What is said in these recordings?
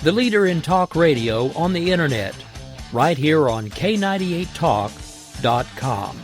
the leader in talk radio on the Internet, right here on K98Talk.com.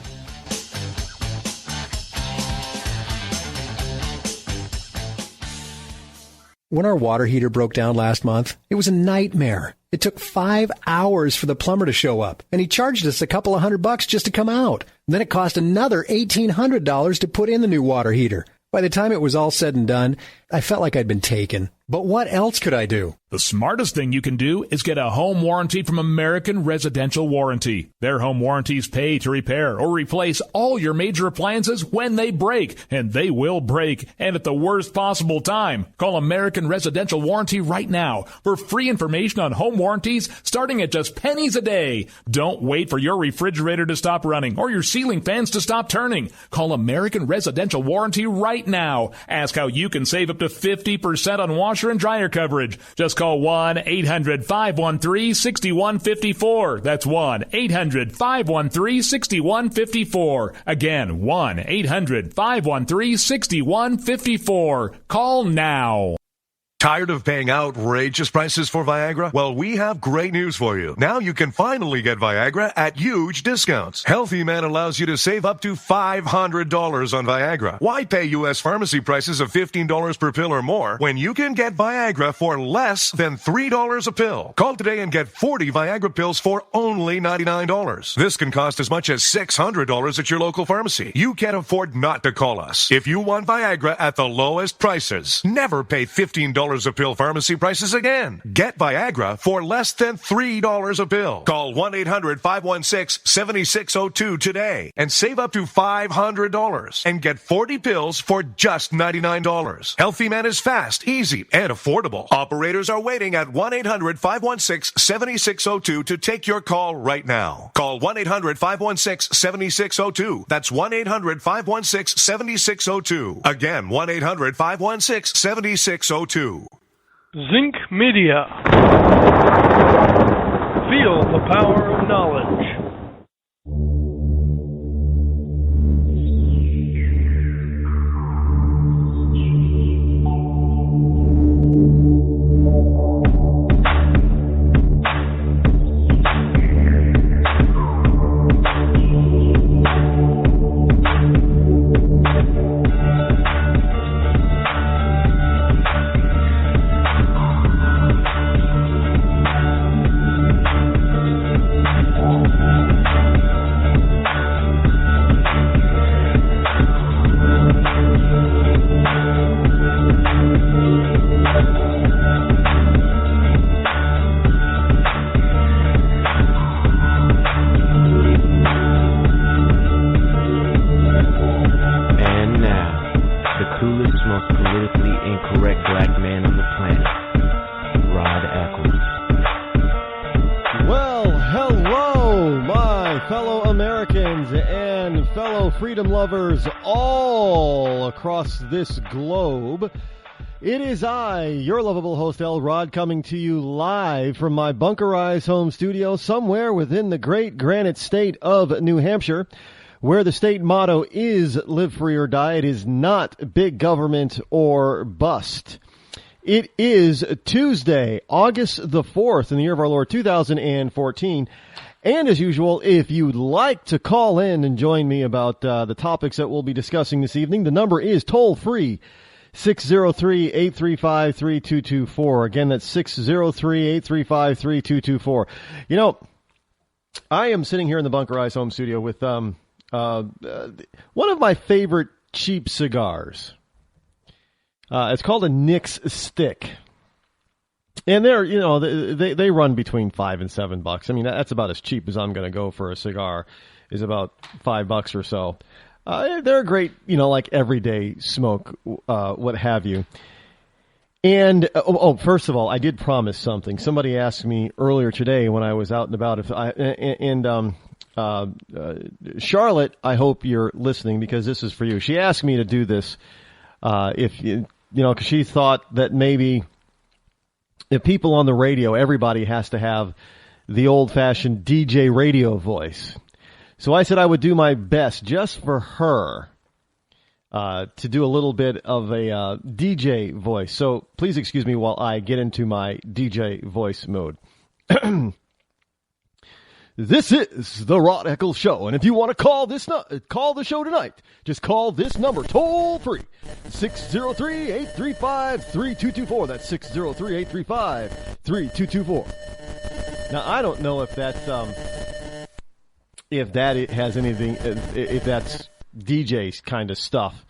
When our water heater broke down last month, it was a nightmare. It took 5 hours for the plumber to show up, and he charged us a couple of $100 just to come out. And then it cost another $1,800 to put in the new water heater. By the time it was all said and done, I felt like I'd been taken. But what else could I do? The smartest thing you can do is get a home warranty from American Residential Warranty. Their home warranties pay to repair or replace all your major appliances when they break, and they will break, and at the worst possible time. Call American Residential Warranty right now for free information on home warranties starting at just pennies a day. Don't wait for your refrigerator to stop running or your ceiling fans to stop turning. Call American Residential Warranty right now. Ask how you can save up to 50% on washer and dryer coverage. Just call 1-800-513-6154. That's 1-800-513-6154. Again, 1-800-513-6154. Call now. Tired of paying outrageous prices for Viagra? Well, we have great news for you. Now you can finally get Viagra at huge discounts. Healthy Man allows you to save up to $500 on Viagra. Why pay U.S. pharmacy prices of $15 per pill or more when you can get Viagra for less than $3 a pill? Call today and get 40 Viagra pills for only $99. This can cost as much as $600 at your local pharmacy. You can't afford not to call us. If you want Viagra at the lowest prices, never pay $15 a pill pharmacy prices again. Get Viagra for less than $3 a pill. Call 1-800-516-7602 today and save up to $500 and get 40 pills for just $99. Healthy Man is fast, easy, and affordable. Operators are waiting at 1-800-516-7602 to take your call right now. Call 1-800-516-7602. That's 1-800-516-7602. Again, 1-800-516-7602. Zinc Media. Feel the power of knowledge. Lovers all across this globe. It is I, your lovable host, L. Rod, coming to you live from my bunkerized home studio somewhere within the great granite state of New Hampshire, where the state motto is live free or die. It is not big government or bust. It is Tuesday, August the 4th in the year of our Lord 2014. And as usual, if you'd like to call in and join me about the topics that we'll be discussing this evening, the number is toll-free, 603-835-3224. Again, that's 603-835-3224. You know, I am sitting here in the bunkerized home studio with one of my favorite cheap cigars. It's called a Nick's Stick. And they're, you know, they run between $5 and $7. I mean, that's about as cheap as I'm going to go for a cigar, is about $5 or so. They're a great, you know, like everyday smoke, what have you. And, first of all, I did promise something. Somebody asked me earlier today when I was out and about, Charlotte, I hope you're listening because this is for you. She asked me to do this, if you know, because she thought that maybe if people on the radio, everybody has to have the old-fashioned DJ radio voice. So I said I would do my best just for her to do a little bit of a DJ voice. So please excuse me while I get into my DJ voice mode. This is the Rod Eccles Show, and if you want to call the show tonight, just call this number toll free, 603-835-3224. That's 603-835-3224. Now I don't know if that's if that has anything, if that's DJ's kind of stuff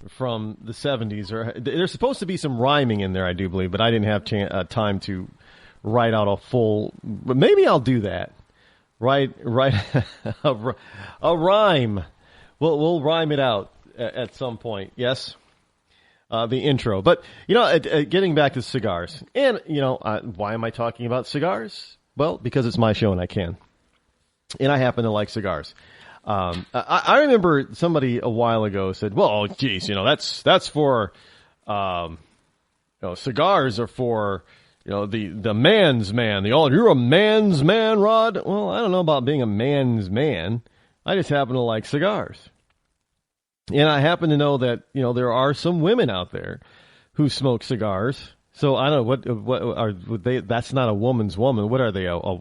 from the 70s, or there's supposed to be some rhyming in there, I do believe, but I didn't have time to write out a full. But maybe I'll do that. Write a rhyme. We'll rhyme it out at some point. Yes, the intro. But getting back to cigars, and why am I talking about cigars? Well, because it's my show and I can, and I happen to like cigars. I remember somebody a while ago said, "Well, geez, that's for, cigars are for." The man's man. You're a man's man, Rod? Well, I don't know about being a man's man. I just happen to like cigars. And I happen to know that, there are some women out there who smoke cigars. So I don't know, what are they? That's not a woman's woman. What are they? A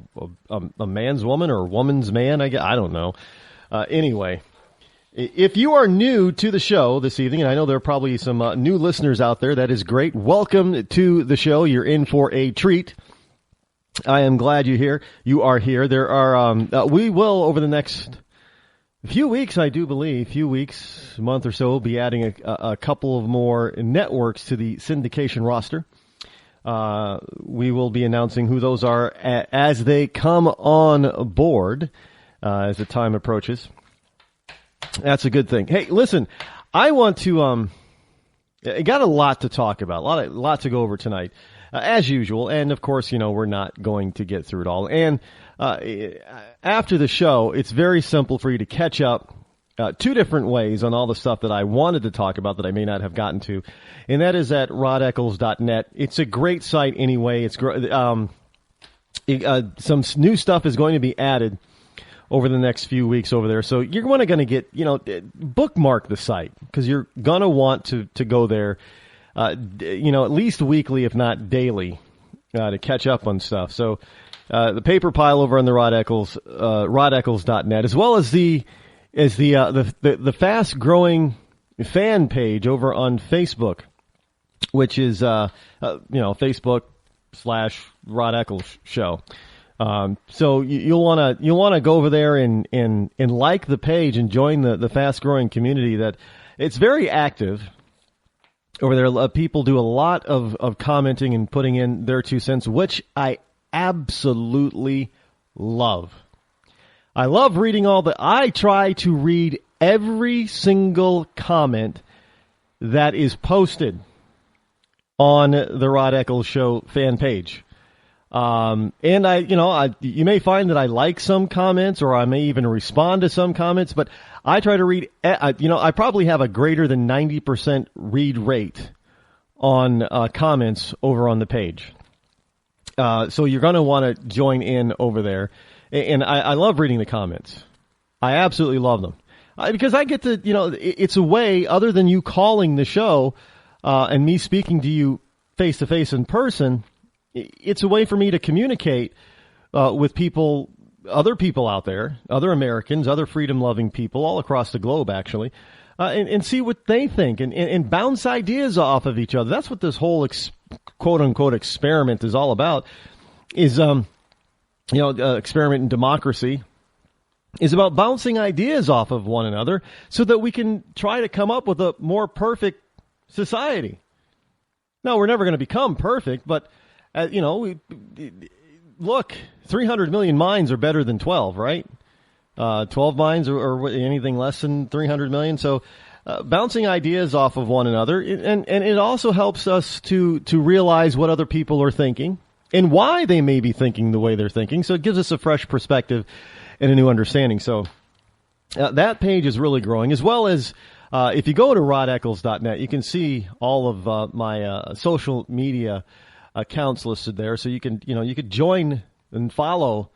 man's woman or a woman's man? I don't know. Anyway. If you are new to the show this evening, and I know there are probably some new listeners out there, that is great. Welcome to the show. You're in for a treat. I am glad you're here. You are here. There are, we will, over the next few weeks, I do believe, a month or so, be adding a couple of more networks to the syndication roster. We will be announcing who those are as they come on board as the time approaches. That's a good thing. Hey, listen, I want to, I got a lot to talk about, a lot to go over tonight, as usual. And of course, we're not going to get through it all. And, after the show, it's very simple for you to catch up, two different ways on all the stuff that I wanted to talk about that I may not have gotten to. And that is at rodeccles.net. It's a great site anyway. It's, some new stuff is going to be added over the next few weeks over there. So you're going to get, bookmark the site because you're going to want to go there, at least weekly, if not daily, to catch up on stuff. So, the paper pile over on the Rod Eccles, rodeccles.net, as well as the fast growing fan page over on Facebook, which is, Facebook/Rod Eccles Show. So you'll want to go over there and like the page and join the fast growing community that it's very active over there. People do a lot of commenting and putting in their 2 cents, which I absolutely love. I love reading I try to read every single comment that is posted on the Rod Eccles Show fan page. And you may find that I like some comments or I may even respond to some comments, but I try to read, I probably have a greater than 90% read rate on, comments over on the page. So you're going to want to join in over there. And I love reading the comments. I absolutely love them. Because I get to, it's a way other than you calling the show, and me speaking to you face to face in person. It's a way for me to communicate with people, other people out there, other Americans, other freedom-loving people all across the globe, actually, and see what they think and bounce ideas off of each other. That's what this whole quote-unquote experiment is all about, is, experiment in democracy is about bouncing ideas off of one another so that we can try to come up with a more perfect society. Now, we're never going to become perfect, but look, 300 million minds are better than 12, right? 12 minds or anything less than 300 million. So bouncing ideas off of one another. And it also helps us to realize what other people are thinking and why they may be thinking the way they're thinking. So it gives us a fresh perspective and a new understanding. So that page is really growing, as well as if you go to rodeccles.net, you can see all of my social media accounts listed there, so you could join and follow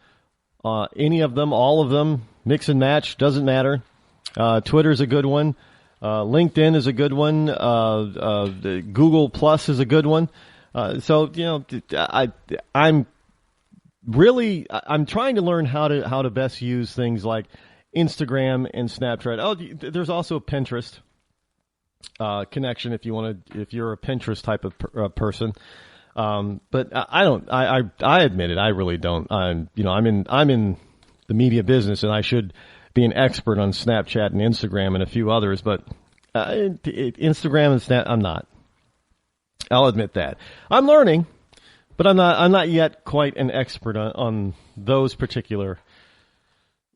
any of them, all of them, mix and match, doesn't matter. Twitter's a good one. LinkedIn is a good one. Google Plus is a good one. So I'm trying to learn how to best use things like Instagram and Snapchat. Oh, there's also Pinterest connection if you're a Pinterest type of person. But I admit it. I really don't. I'm in the media business, and I should be an expert on Snapchat and Instagram and a few others. But Instagram and Snap, I'm not. I'll admit that. I'm learning, but I'm not yet quite an expert on those particular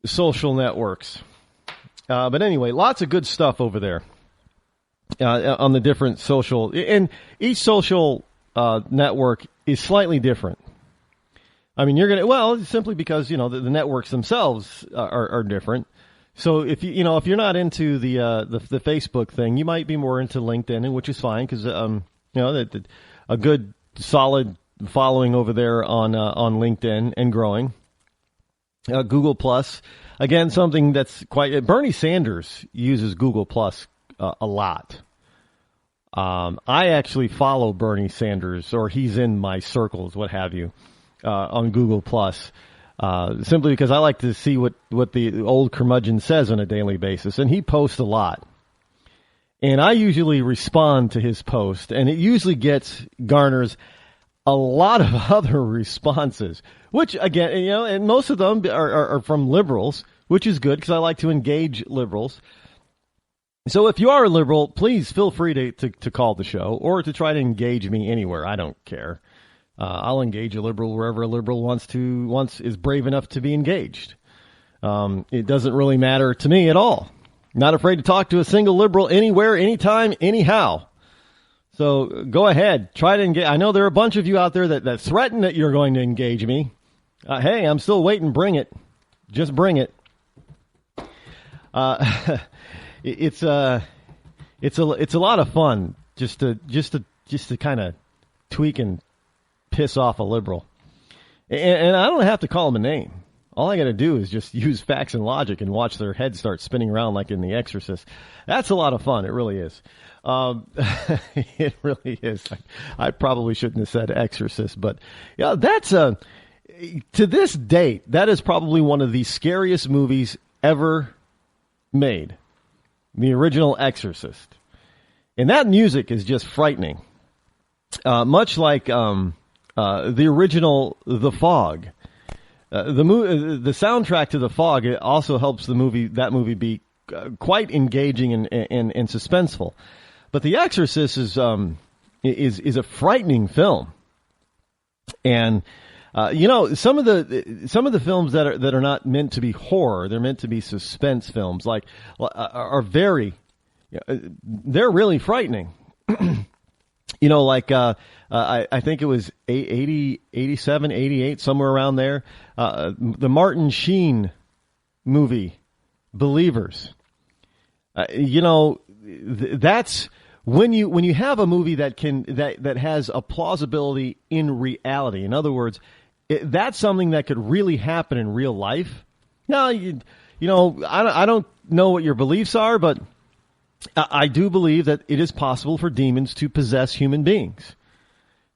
social networks. But anyway, lots of good stuff over there on the different social, and each social network is slightly different. I mean, simply because, the networks themselves are different. So if you're not into the Facebook thing, you might be more into LinkedIn, which is fine because, a good solid following over there on LinkedIn and growing. Google Plus, again, something that's Bernie Sanders uses Google Plus a lot. I actually follow Bernie Sanders, or he's in my circles, what have you, on Google Plus, simply because I like to see what the old curmudgeon says on a daily basis, and he posts a lot. And I usually respond to his post, and it usually garners a lot of other responses, which again, and most of them are from liberals, which is good because I like to engage liberals. So if you are a liberal, please feel free to call the show or to try to engage me anywhere. I don't care. I'll engage a liberal wherever a liberal is brave enough to be engaged. It doesn't really matter to me at all. Not afraid to talk to a single liberal anywhere, anytime, anyhow. So go ahead, try to engage. I know there are a bunch of you out there that threaten that you're going to engage me. Hey, I'm still waiting. Bring it. Just bring it. It's a lot of fun just to kind of tweak and piss off a liberal, and I don't have to call them a name. All I got to do is just use facts and logic and watch their heads start spinning around like in The Exorcist. That's a lot of fun. It really is. It really is. I probably shouldn't have said Exorcist, but yeah, that's to this date, that is probably one of the scariest movies ever made. The original Exorcist. And that music is just frightening. Much like the original The Fog. The soundtrack to The Fog, it also helps that movie be quite engaging and suspenseful. But The Exorcist is a frightening film. And some of the films that are not meant to be horror, they're meant to be suspense films, are they're really frightening. I think it was 80, 87, 88, somewhere around there. The Martin Sheen movie, Believers. That's when you have a movie that has a plausibility in reality. In other words, that's something that could really happen in real life. Now, I don't know what your beliefs are, but I do believe that it is possible for demons to possess human beings.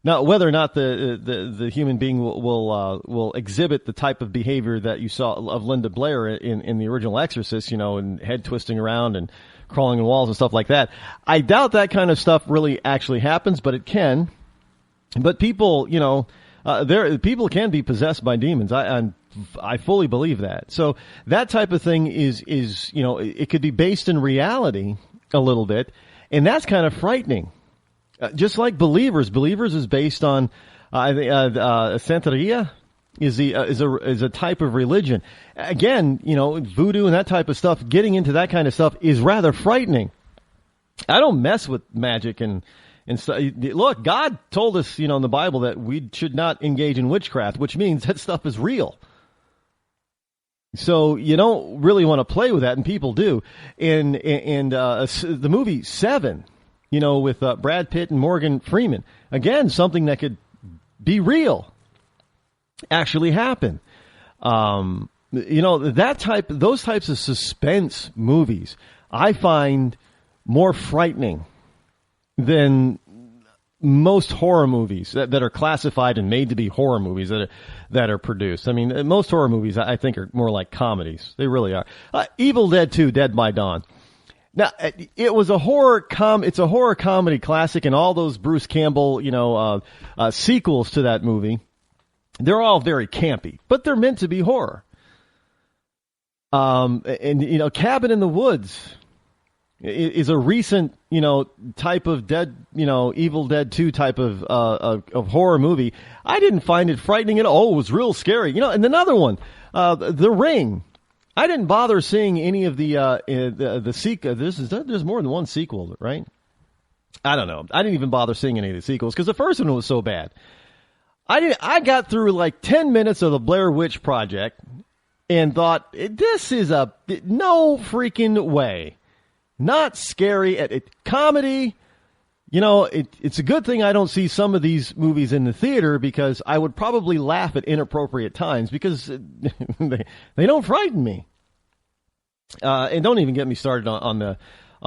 Now, whether or not the human being will exhibit the type of behavior that you saw of Linda Blair in the original Exorcist, and head twisting around and crawling on walls and stuff like that, I doubt that kind of stuff really actually happens, but it can. But people, people can be possessed by demons. I fully believe that. So that type of thing is it could be based in reality a little bit, and that's kind of frightening. Just like Believers is based on Santeria is a type of religion. Again, voodoo and that type of stuff. Getting into that kind of stuff is rather frightening. I don't mess with magic and stuff. Look, God told us, in the Bible that we should not engage in witchcraft, which means that stuff is real. So you don't really want to play with that, and people do. And the movie Seven, with Brad Pitt and Morgan Freeman, again, something that could be real, actually happen. Those types of suspense movies, I find more frightening than most horror movies that are classified and made to be horror movies that are produced. I mean, most horror movies, I think, are more like comedies. They really are. Evil Dead 2, Dead by Dawn. Now, it was it's a horror comedy classic, and all those Bruce Campbell, sequels to that movie, they're all very campy, but they're meant to be horror. Cabin in the Woods is a recent, type of Evil Dead 2 type of horror movie. I didn't find it frightening at all. It was real scary. And another one, The Ring. I didn't bother seeing any of the sequel. There's more than one sequel, right? I don't know. I didn't even bother seeing any of the sequels because the first one was so bad. I got through like 10 minutes of the Blair Witch Project and thought, this is no freaking way. Not scary. Comedy, it's a good thing I don't see some of these movies in the theater because I would probably laugh at inappropriate times because they don't frighten me. And don't even get me started on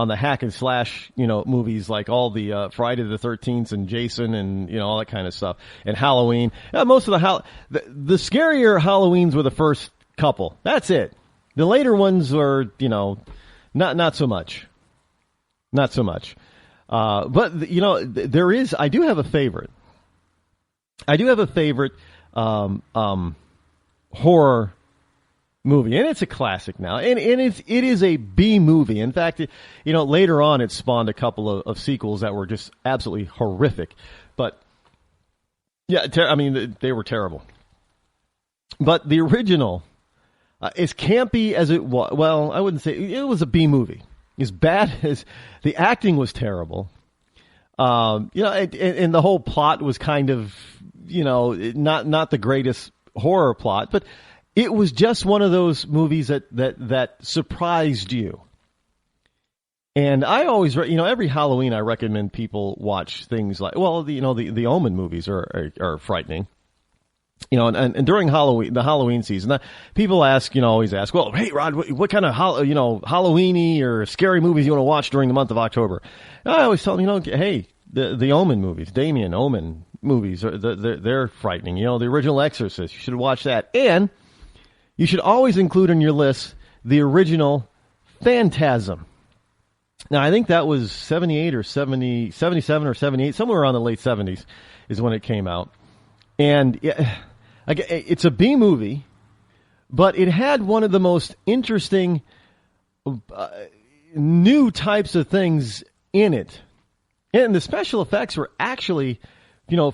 the hack and slash, movies like all the Friday the 13th and Jason and, all that kind of stuff. And Halloween. Most of the scarier Halloweens were the first couple. That's it. The later ones are, not so much. Not so much. But, I do have a favorite. Horror movie, and it's a classic now, and it is a B movie. In fact, later on it spawned a couple of sequels that were just absolutely horrific. But, yeah, they were terrible. But the original, as campy as it was, well, I wouldn't say, it was a B movie. As bad as the acting was terrible, and the whole plot was kind of, not the greatest horror plot, but it was just one of those movies that surprised you. And I always, every Halloween I recommend people watch things like, the Omen movies are frightening. And during the Halloween season, people always ask, well, hey, Rod, what kind of, Halloween-y or scary movies you want to watch during the month of October? And I always tell them, hey, the Omen movies, Damien Omen movies, they're frightening. The original Exorcist, you should watch that. And you should always include in your list the original Phantasm. Now, I think that was 78 or 77 or 78, somewhere around the late 70s is when it came out. And it's a B movie, but it had one of the most interesting new types of things in it. And the special effects were actually,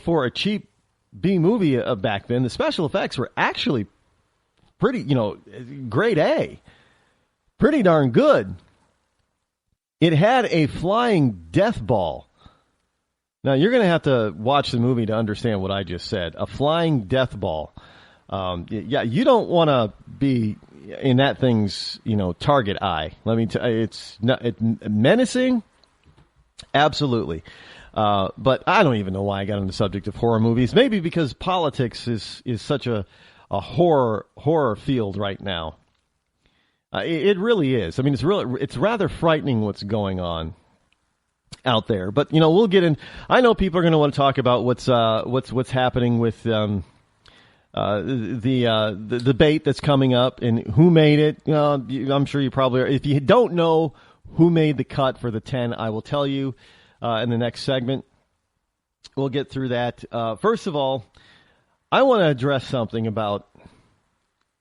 for a cheap B movie back then, the special effects were actually pretty, grade A. Pretty darn good. It had a flying death ball. Now, you're going to have to watch the movie to understand what I just said. A flying death ball. You don't want to be in that thing's, target eye. Let me tell you, it's menacing. Absolutely. But I don't even know why I got on the subject of horror movies. Maybe because politics is such a horror field right now. It really is. It's rather frightening what's going on out there. But we'll get in. I know people are going to want to talk about what's happening with the debate that's coming up and who made it. I'm sure you probably are. If you don't know who made the cut for the 10, I will tell you in the next segment. We'll get through that. First of all, I want to address something about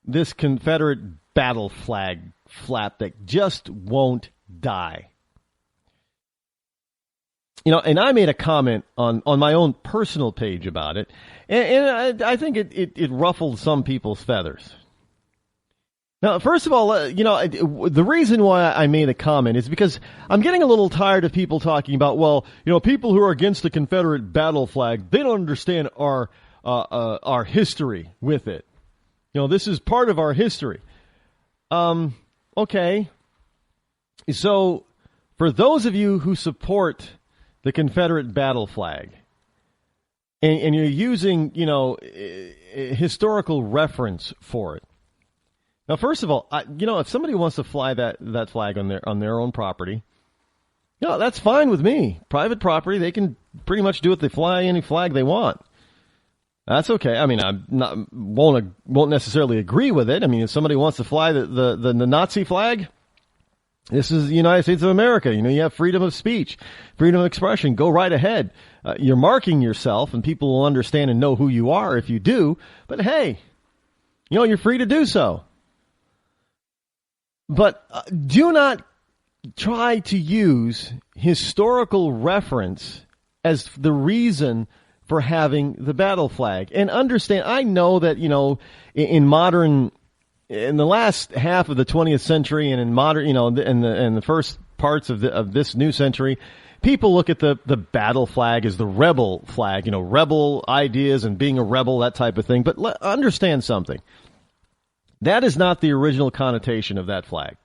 this Confederate battle flag flap that just won't die. And I made a comment on my own personal page about it, and I think it ruffled some people's feathers. Now, first of all, the reason why I made a comment is because I'm getting a little tired of people talking about, people who are against the Confederate battle flag, they don't understand our history with it. This is part of our history. Okay. So, for those of you who support the Confederate battle flag, and you're using, a historical reference for it. Now, first of all, if somebody wants to fly that flag on their own property, That's fine with me. Private property, they can pretty much do it. They fly any flag they want. That's okay. I mean, won't necessarily agree with it. I mean, if somebody wants to fly the Nazi flag, this is the United States of America. You have freedom of speech, freedom of expression. Go right ahead. You're marking yourself, and people will understand and know who you are if you do. But hey, you're free to do so. But do not try to use historical reference as the reason for having the battle flag. And understand, I know that, in the last half of the 20th century and in modern, in the first parts of this new century, people look at the battle flag as the rebel flag, rebel ideas and being a rebel, that type of thing. But understand something. That is not the original connotation of that flag.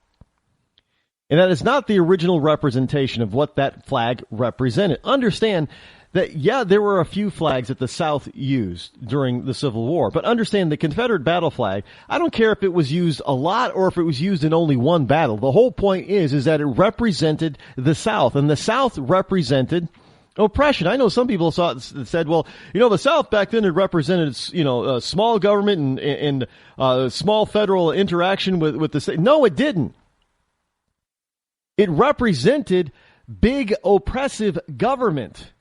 And that is not the original representation of what that flag represented. Understand that, there were a few flags that the South used during the Civil War. But understand the Confederate battle flag, I don't care if it was used a lot or if it was used in only one battle. The whole point is that it represented the South. And the South represented oppression. I know some people said, well, the South back then had represented, small government and small federal interaction with the state. No, it didn't. It represented big oppressive government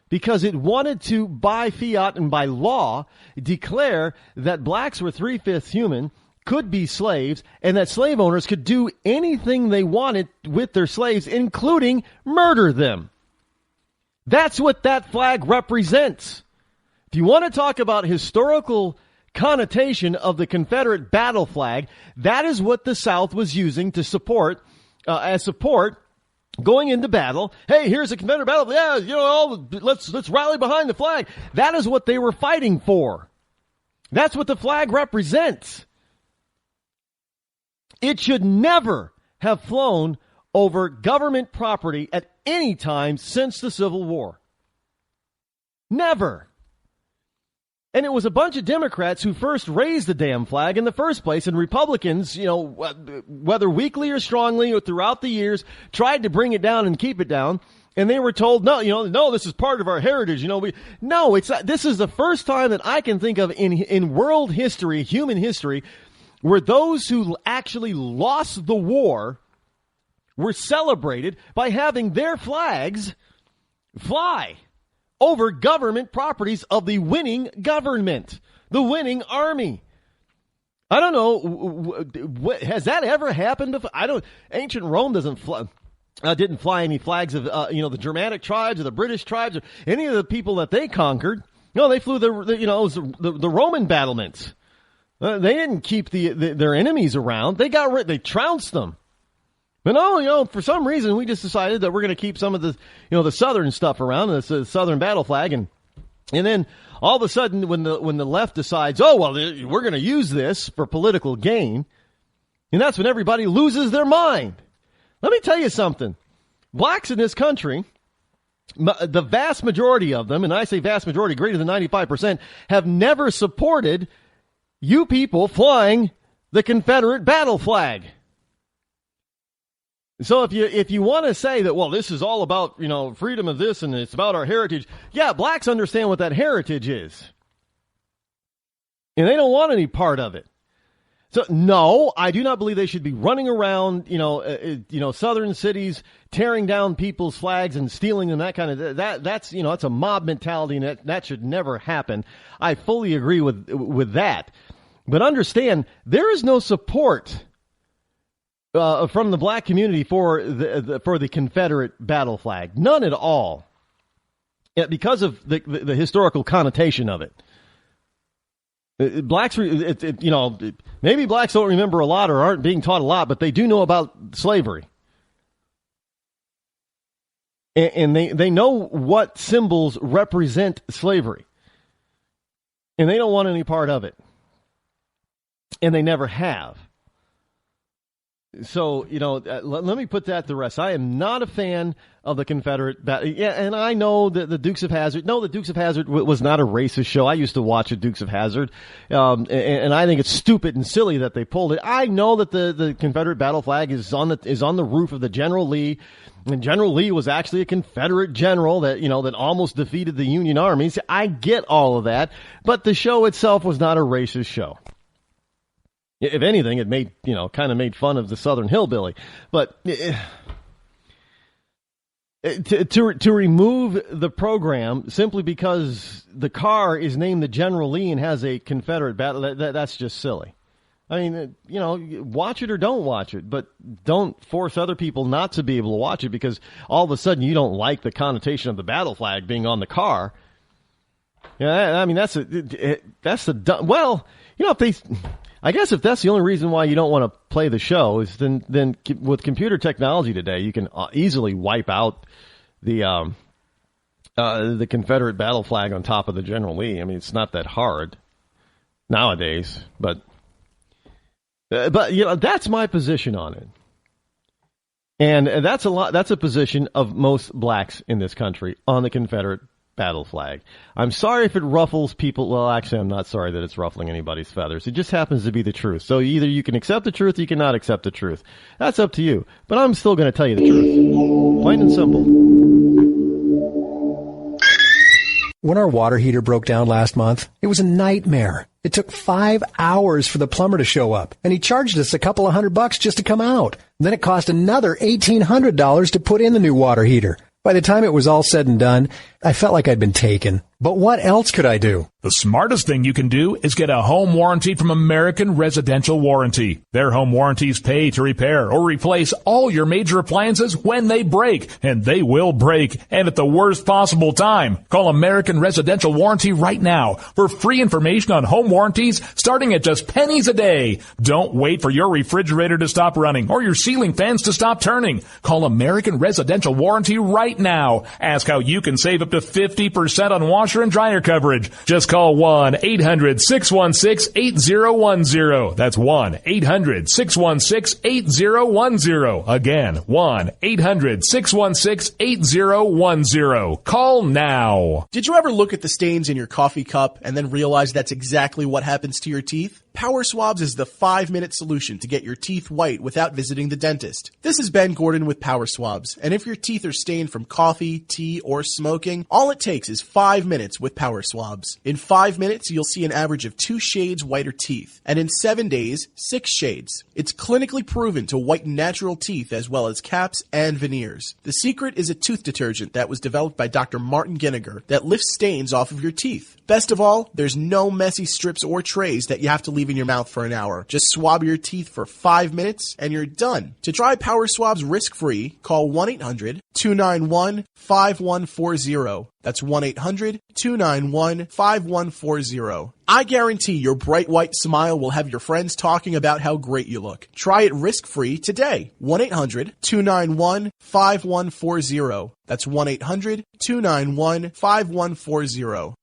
because it wanted to, by fiat and by law, declare that blacks were 3/5 human, could be slaves, and that slave owners could do anything they wanted with their slaves, including murder them. That's what that flag represents. If you want to talk about historical connotation of the Confederate battle flag, that is what the South was using to support, as support going into battle. Hey, here's a Confederate battle. Yeah, let's rally behind the flag. That is what they were fighting for. That's what the flag represents. It should never have flown over government property at any time since the Civil War. Never. And it was a bunch of Democrats who first raised the damn flag in the first place, and Republicans, whether weakly or strongly or throughout the years, tried to bring it down and keep it down. And they were told, no, this is part of our heritage. It's not. This is the first time that I can think of in world history, human history, where those who actually lost the war were celebrated by having their flags fly over government properties of the winning government, the winning army. I don't know. Has that ever happened before? Ancient Rome didn't fly any flags of, the Germanic tribes or the British tribes or any of the people that they conquered. No, they flew the Roman battlements. They didn't keep their enemies around. They trounced them. But no, for some reason we just decided that we're going to keep some of the southern stuff around, the southern battle flag, and then all of a sudden when the left decides, we're going to use this for political gain, and that's when everybody loses their mind. Let me tell you something. Blacks in this country, the vast majority of them, and I say vast majority, greater than 95%, have never supported you people flying the Confederate battle flag. So if you want to say that, well, this is all about, freedom of this and it's about our heritage. Yeah, blacks understand what that heritage is. And they don't want any part of it. So, no, I do not believe they should be running around, southern cities, tearing down people's flags and stealing them, that kind of, that's a mob mentality, and that should never happen. I fully agree with that. But understand, there is no support from the black community for the Confederate battle flag. None at all. Because of the historical connotation of it. Blacks, maybe blacks don't remember a lot or aren't being taught a lot, but they do know about slavery. And they know what symbols represent slavery. And they don't want any part of it. And they never have. So, let me put that to rest. I am not a fan of the Confederate battle. Yeah, and I know that the Dukes of Hazzard. No, the Dukes of Hazzard was not a racist show. I used to watch the Dukes of Hazzard, and I think it's stupid and silly that they pulled it. I know that the Confederate battle flag is on the roof of the General Lee, and General Lee was actually a Confederate general that almost defeated the Union armies. I get all of that, but the show itself was not a racist show. If anything, it kind of made fun of the Southern hillbilly. But to remove the program simply because the car is named the General Lee and has a Confederate battle, that's just silly. I mean, watch it or don't watch it, but don't force other people not to be able to watch it because all of a sudden you don't like the connotation of the battle flag being on the car. Yeah, I mean, I guess if that's the only reason why you don't want to play the show is then with computer technology today, you can easily wipe out the Confederate battle flag on top of the General Lee. I mean, it's not that hard nowadays, but that's my position on it. And that's a position of most blacks in this country on the Confederate battle flag. I'm sorry if it ruffles people. Well, actually, I'm not sorry that it's ruffling anybody's feathers. It just happens to be the truth. So either you can accept the truth or you cannot accept the truth. That's up to you. But I'm still going to tell you the truth. Plain and simple. When our water heater broke down last month, it was a nightmare. It took 5 hours for the plumber to show up, and he charged us a couple of $100 just to come out. Then it cost another $1,800 to put in the new water heater. By the time it was all said and done, I felt like I'd been taken. But what else could I do? The smartest thing you can do is get a home warranty from American Residential Warranty. Their home warranties pay to repair or replace all your major appliances when they break, and they will break, and at the worst possible time. Call American Residential Warranty right now for free information on home warranties starting at just pennies a day. Don't wait for your refrigerator to stop running or your ceiling fans to stop turning. Call American Residential Warranty right now. Ask how you can save up to 50% on washer and dryer coverage. Just call 1-800-616-8010. That's 1-800-616-8010. Again, 1-800-616-8010. Call now. Did you ever look at the stains in your coffee cup and then realize that's exactly what happens to your teeth? Power Swabs is the 5-minute solution to get your teeth white without visiting the dentist. This is Ben Gordon with Power Swabs, and if your teeth are stained from coffee, tea, or smoking, all it takes is 5 minutes with Power Swabs. In 5 minutes, you'll see an average of 2 shades whiter teeth, and in 7 days, 6 shades. It's clinically proven to whiten natural teeth as well as caps and veneers. The secret is a tooth detergent that was developed by Dr. Martin Ginniger that lifts stains off of your teeth. Best of all, there's no messy strips or trays that you have to leave in your mouth for an hour. Just swab your teeth for 5 minutes and you're done. To try Power Swabs risk-free, call 1-800-291-5140. That's 1-800-291-5140. I guarantee your bright white smile will have your friends talking about how great you look. Try it risk-free today. 1-800-291-5140. That's 1-800-291-5140.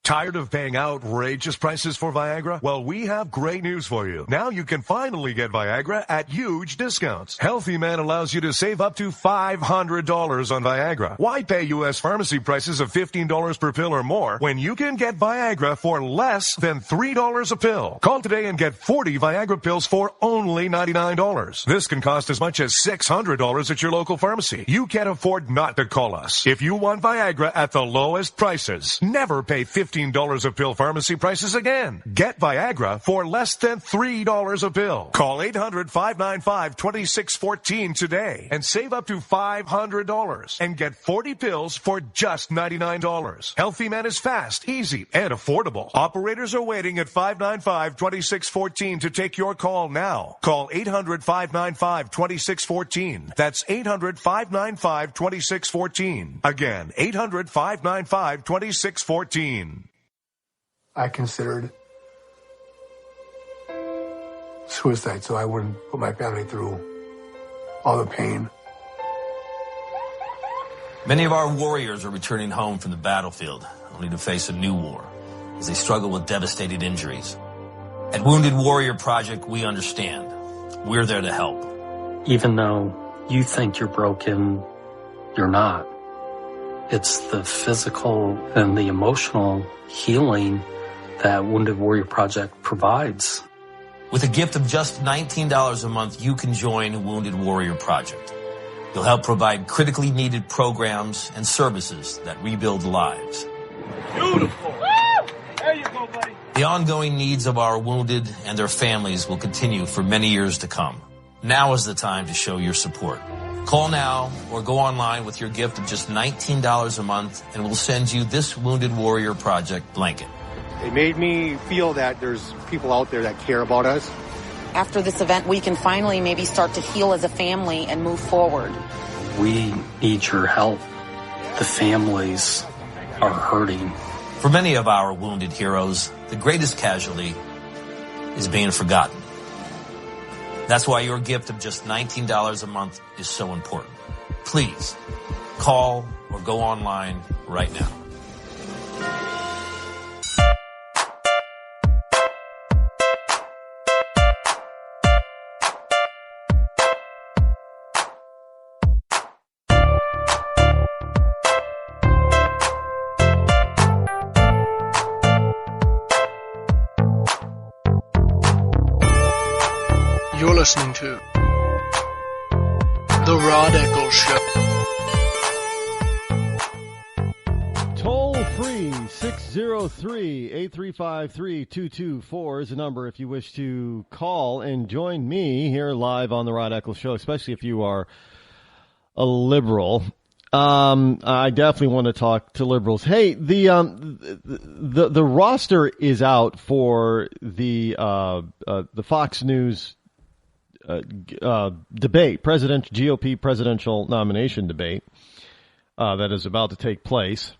Tired of paying outrageous prices for Viagra? Well, we have great news for you. Now you can finally get Viagra at huge discounts. Healthy Man allows you to save up to $500 on Viagra. Why pay U.S. pharmacy prices of $15 per pill or more when you can get Viagra for less than $3 a pill? Call today and get 40 Viagra pills for only $99. This can cost as much as $600 at your local pharmacy. You can't afford not to call us. If you want Viagra at the lowest prices, never pay $15 a pill pharmacy prices again. Get Viagra for less than $3 a pill. Call 800-595-2614 today and save up to $500 and get 40 pills for just $99. Healthy Man is fast, easy, and affordable. Operators are waiting at 595-2614 to take your call now. Call 800-595-2614. That's 800-595-2614. Again, 800-595-2614. I considered suicide so I wouldn't put my family through all the pain. Many of our warriors are returning home from the battlefield, only to face a new war as they struggle with devastating injuries. At Wounded Warrior Project, we understand. we're there to help. Even though you think you're broken, you're not. It's the physical and the emotional healing that Wounded Warrior Project provides. With a gift of just $19 a month, you can join Wounded Warrior Project. You'll help provide critically needed programs and services that rebuild lives. Beautiful. Woo! There you go, buddy. The ongoing needs of our wounded and their families will continue for many years to come. Now is the time to show your support. Call now or go online with your gift of just $19 a month and we'll send you this Wounded Warrior Project blanket. It made me feel that there's people out there that care about us. After this event, we can finally maybe start to heal as a family and move forward. We need your help. The families are hurting. For many of our wounded heroes, the greatest casualty is being forgotten. That's why your gift of just $19 a month is so important. Please call or go online right now. You're listening to The Rod Eccles Show. Toll free 603-835-3224 is the number if you wish to call and join me here live on The Rod Eccles Show, especially if you are a liberal. I definitely want to talk to liberals. Hey, the roster is out for the Fox News debate, GOP presidential nomination debate that is about to take place.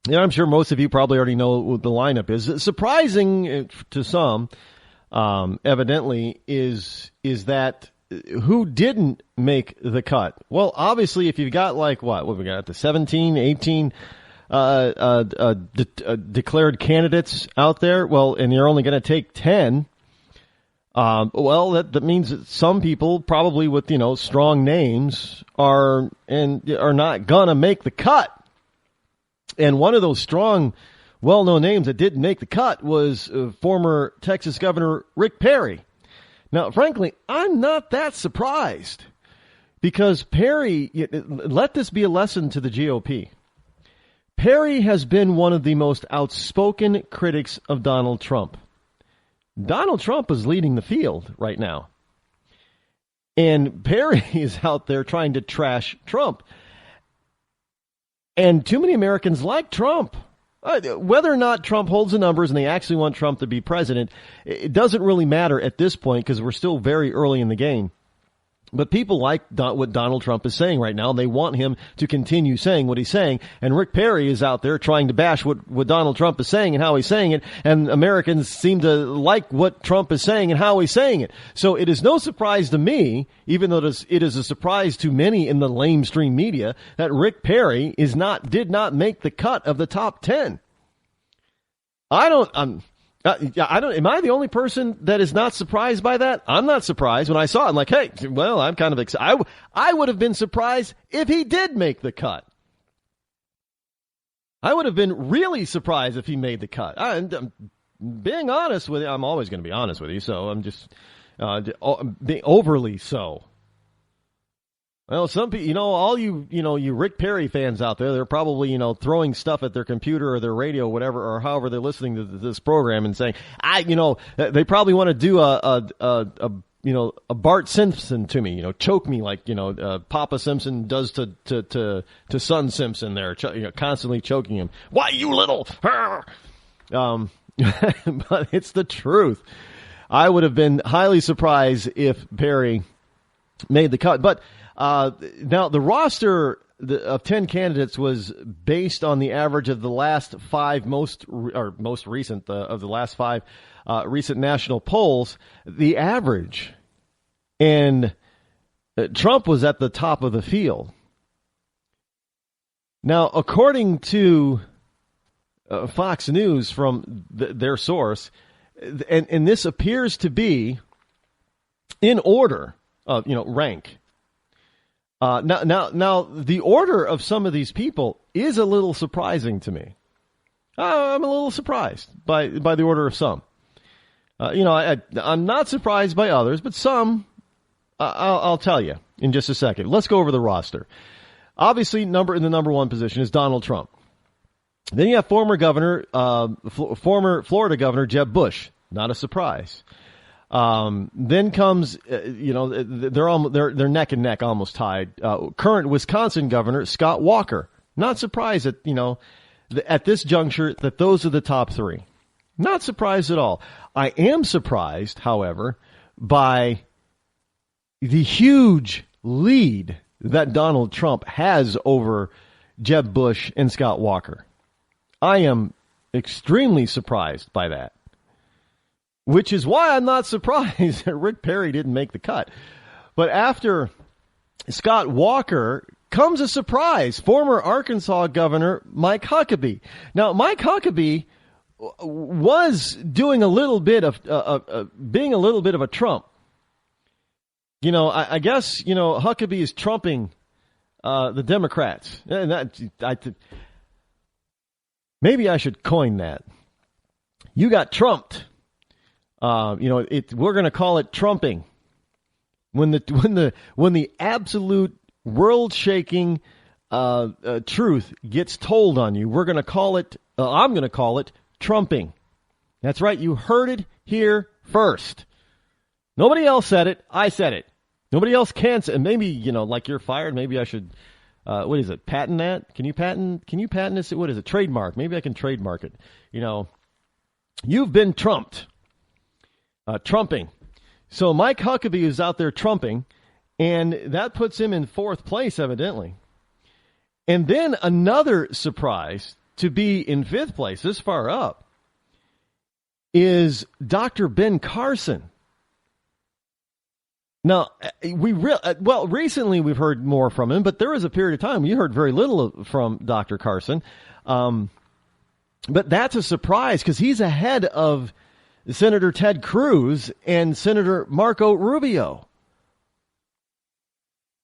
And I'm sure most of you probably already know what the lineup is. Surprising to some, evidently, is that who didn't make the cut? Well, obviously, if you've got what we got, the 17, 18 declared candidates out there, well, and you're only going to take 10. Well, that means that some people probably with, strong names are not gonna make the cut. And one of those strong, well-known names that didn't make the cut was former Texas Governor Rick Perry. Now, frankly, I'm not that surprised because Perry, let this be a lesson to the GOP. Perry has been one of the most outspoken critics of Donald Trump. Donald Trump is leading the field right now. And Perry is out there trying to trash Trump. And too many Americans like Trump. Whether or not Trump holds the numbers and they actually want Trump to be president, it doesn't really matter at this point because we're still very early in the game. But people like what Donald Trump is saying right now. They want him to continue saying what he's saying. And Rick Perry is out there trying to bash what Donald Trump is saying and how he's saying it. And Americans seem to like what Trump is saying and how he's saying it. So it is no surprise to me, even though it is a surprise to many in the lamestream media, that Rick Perry did not make the cut of the top 10. Am I the only person that is not surprised by that? I'm not surprised. When I saw it, I'm like, hey, well, I'm kind of excited. I would have been surprised if he did make the cut. I would have been really surprised if he made the cut. I'm being honest with you. I'm always going to be honest with you, so I'm just being overly so. Well, some people, all you Rick Perry fans out there, they're probably, throwing stuff at their computer or their radio, whatever, or however they're listening to this program and saying, they probably want to do a Bart Simpson to me, choke me like, Papa Simpson does to Son Simpson there, constantly choking him. Why, you little, but it's the truth. I would have been highly surprised if Perry made the cut, but now, the roster of 10 candidates was based on the average of the last five most recent of the last five recent national polls. The average, and Trump was at the top of the field. Now, according to Fox News from their source, and this appears to be in order of, rank. Now, the order of some of these people is a little surprising to me. I'm a little surprised by the order of some. I'm not surprised by others, but some, I'll tell you in just a second. Let's go over the roster. Obviously, in the number one position is Donald Trump. Then you have former Florida Governor Jeb Bush. Not a surprise. Then comes, they're neck and neck, almost tied. Current Wisconsin Governor Scott Walker. Not surprised that, at this juncture that those are the top three. Not surprised at all. I am surprised, however, by the huge lead that Donald Trump has over Jeb Bush and Scott Walker. I am extremely surprised by that, which is why I'm not surprised that Rick Perry didn't make the cut. But after Scott Walker comes a surprise, former Arkansas Governor Mike Huckabee. Now, Mike Huckabee was doing a little bit of being a little bit of a Trump. I guess Huckabee is trumping the Democrats, and maybe I should coin that. You got trumped. We're going to call it trumping. When the absolute world-shaking truth gets told on you, we're going to call it. I'm going to call it trumping. That's right. You heard it here first. Nobody else said it. I said it. Nobody else can say. Maybe like you're fired. Maybe I should. What is it? Patent that? Can you patent this? What is it? Trademark. Maybe I can trademark it. You've been trumped. Trumping. So Mike Huckabee is out there trumping, and that puts him in fourth place, evidently. And then another surprise to be in fifth place, this far up, is Dr. Ben Carson. Now, recently we've heard more from him, but there was a period of time you heard very little from Dr. Carson. But that's a surprise because he's ahead of Senator Ted Cruz and Senator Marco Rubio.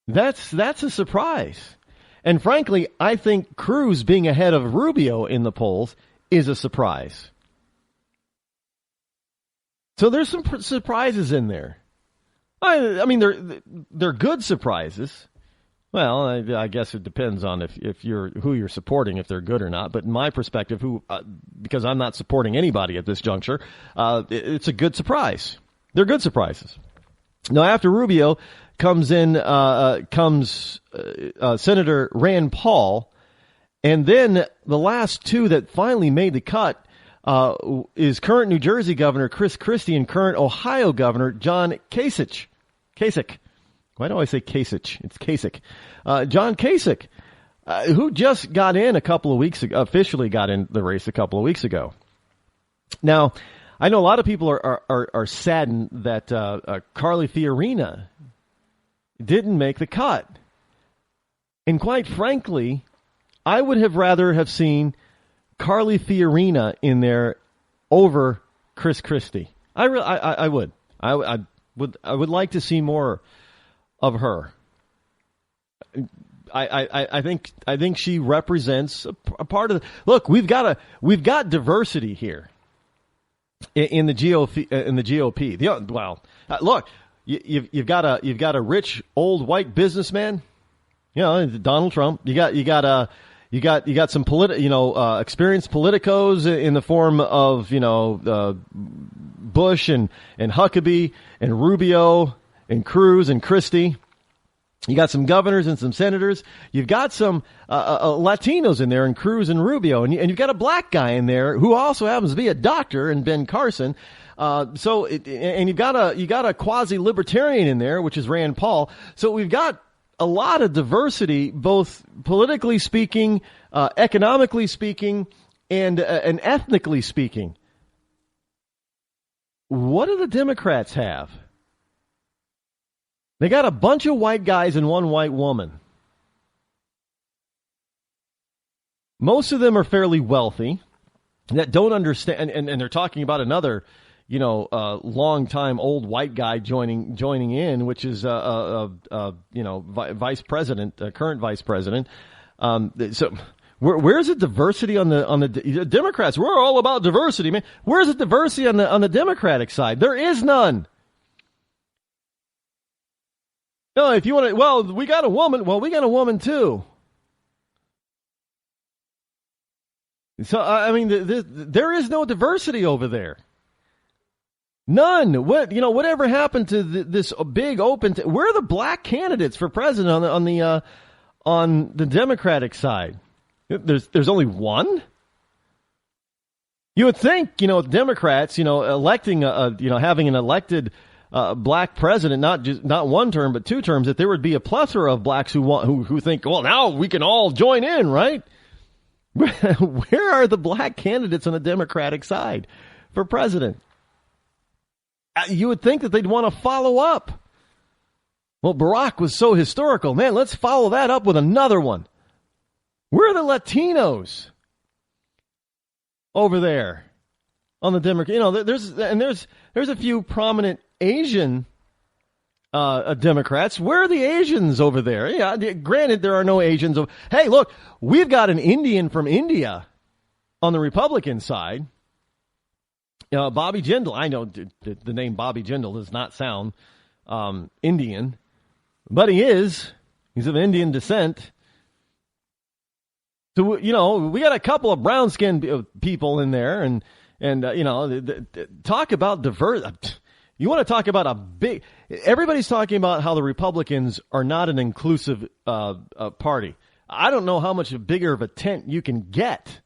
That's a surprise. And frankly, I think Cruz being ahead of Rubio in the polls is a surprise. So there's some surprises in there. I mean, they're good surprises. Well, I guess it depends on if you're who you're supporting, if they're good or not. But in my perspective, because I'm not supporting anybody at this juncture, it's a good surprise. They're good surprises. Now, after Rubio comes Senator Rand Paul, and then the last two that finally made the cut is current New Jersey Governor Chris Christie and current Ohio Governor John Kasich. Why do I say Kasich? It's Kasich. John Kasich, who just got in a couple of weeks ago, officially got in the race a couple of weeks ago. Now, I know a lot of people are saddened that Carly Fiorina didn't make the cut. And quite frankly, I would have rather have seen Carly Fiorina in there over Chris Christie. I would. I would like to see more of her. I think she represents a part of the look. We've got diversity here in the GOP. Look, you've got a rich old white businessman, Donald Trump. You got some experienced politicos in the form of Bush and Huckabee and Rubio and Cruz and Christie. You got some governors and some senators. You've got some Latinos in there in Cruz and Rubio, and you've got a black guy in there who also happens to be a doctor in Ben Carson. And you got a quasi-libertarian in there, which is Rand Paul. So we've got a lot of diversity, both politically speaking, economically speaking, and ethnically speaking. What do the Democrats have? They got a bunch of white guys and one white woman. Most of them are fairly wealthy that don't understand, and they're talking about another, long-time old white guy joining in, which is, vice president, current vice president. So where's the diversity on the Democrats? We're all about diversity, man. Where's the diversity on the Democratic side? There is none. No, if you want to, well, we got a woman. Well, we got a woman too. So, I mean, there is no diversity over there. None. Whatever happened to this big open? Where are the black candidates for president on the Democratic side? There's only one. You would think, Democrats, electing, having an elected black president, not one term but 2 terms, that there would be a plethora of blacks who think, well, now we can all join in, right? Where are the black candidates on the Democratic side for president? You would think that they'd want to follow up. Well, Barack was so historical. Man, let's follow that up with another one. Where are the Latinos over there on the Democrat? There's a few prominent Asian Democrats. Where are the Asians over there? Yeah, granted, there are no Asians. Hey, look, we've got an Indian from India on the Republican side. Bobby Jindal. I know the name Bobby Jindal does not sound Indian, but he is. He's of Indian descent. So, we got a couple of brown-skinned people in there, and talk about diverse. You want to talk about a big. Everybody's talking about how the Republicans are not an inclusive party. I don't know how much bigger of a tent you can get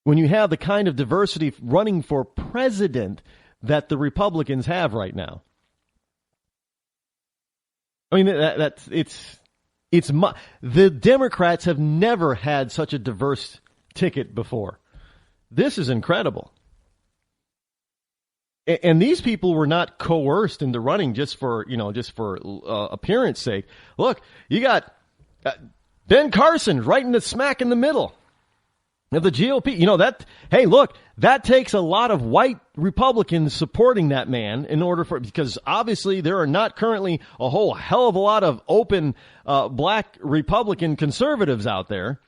when you have the kind of diversity running for president that the Republicans have right now. I mean, the Democrats have never had such a diverse ticket before. This is incredible. And these people were not coerced into running just for appearance sake. Look, you got Ben Carson right in the smack in the middle of the GOP. Hey, look, that takes a lot of white Republicans supporting that man because obviously there are not currently a whole hell of a lot of open black Republican conservatives out there.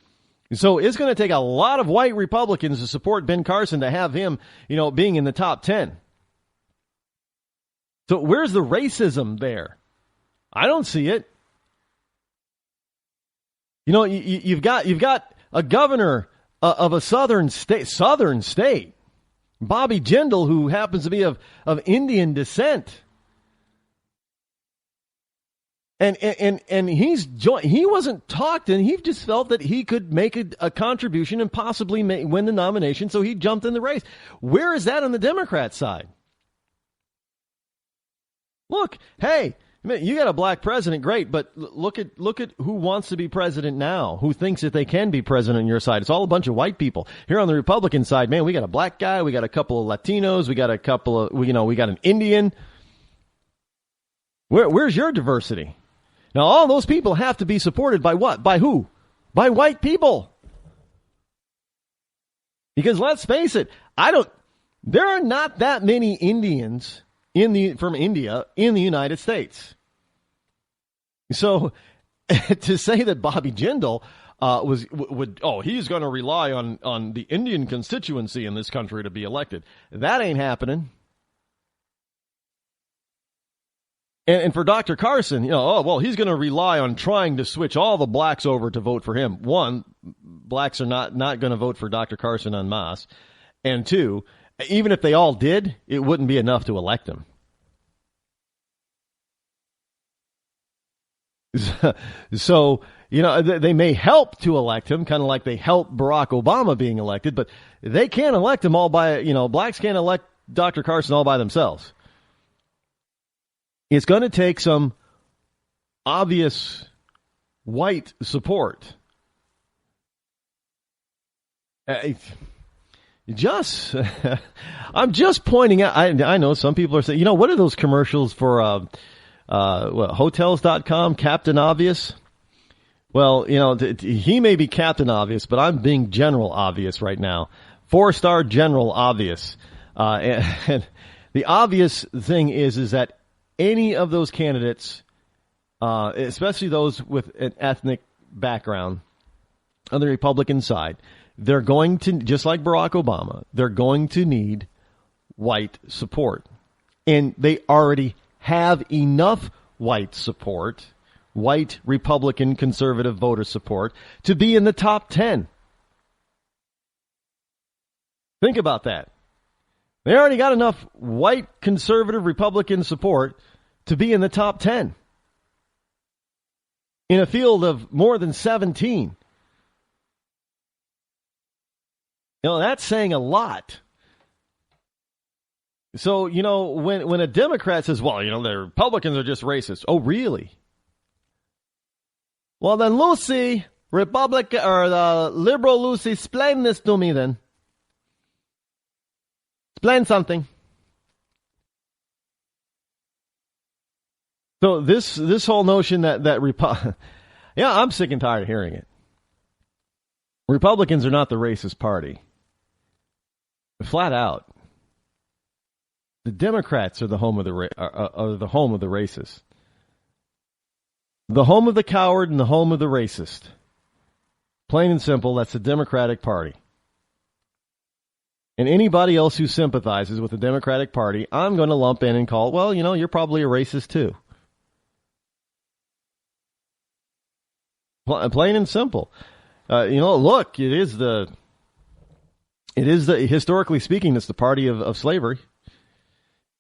So it's going to take a lot of white Republicans to support Ben Carson to have him, being in the top 10. So where's the racism there? I don't see it. You've got a governor of a southern state, Bobby Jindal, who happens to be of Indian descent. And he wasn't talked in. He just felt that he could make a contribution and possibly win the nomination, so he jumped in the race. Where is that on the Democrat side? Look, hey, you got a black president, great, but look at who wants to be president now, who thinks that they can be president on your side. It's all a bunch of white people. Here on the Republican side, man, we got a black guy, we got a couple of Latinos, we got a couple of, we got an Indian. Where's your diversity? Now, all those people have to be supported by what? By who? By white people. Because let's face it, there are not that many Indians from India in the United States. So to say that Bobby Jindal he's going to rely on the Indian constituency in this country to be elected, that ain't happening. And for Dr. Carson, he's going to rely on trying to switch all the blacks over to vote for him. One, blacks are not going to vote for Dr. Carson en masse. And two, even if they all did, it wouldn't be enough to elect him. So, they may help to elect him, kind of like they helped Barack Obama being elected, but they can't elect him all by, blacks can't elect Dr. Carson all by themselves. It's going to take some obvious white support. I'm just pointing out, I know some people are saying, what are those commercials for Hotels.com, Captain Obvious? Well, he may be Captain Obvious, but I'm being General Obvious right now. 4-star General Obvious. And the obvious thing is that any of those candidates, especially those with an ethnic background on the Republican side, they're going to, just like Barack Obama, they're going to need white support. And they already have enough white support, white Republican conservative voter support, to be in the top 10. Think about that. They already got enough white conservative Republican support to be in the top 10 in a field of more than 17. That's saying a lot. So, when a Democrat says, well, the Republicans are just racist. Oh, really? Well, then, Lucy, Republican, or the liberal Lucy, explain this to me then. Explain something. So this whole notion that yeah, I'm sick and tired of hearing it. Republicans are not the racist party. Flat out. The Democrats are the home of the racist. The home of the coward and the home of the racist. Plain and simple, that's the Democratic Party. And anybody else who sympathizes with the Democratic Party, I'm going to lump in and call, well, you're probably a racist too. Plain and simple. Look, it is the historically speaking, it's the party of slavery.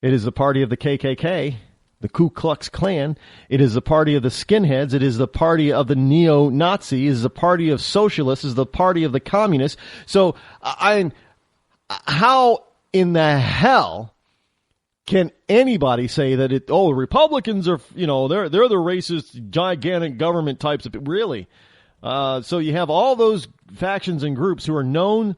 It is the party of the KKK, the Ku Klux Klan. It is the party of the skinheads. It is the party of the neo-Nazis. It is the party of socialists. It is the party of the communists. So, how in the hell can anybody say that Republicans are, they're the racist, gigantic government types of people? Really? So you have all those factions and groups who are known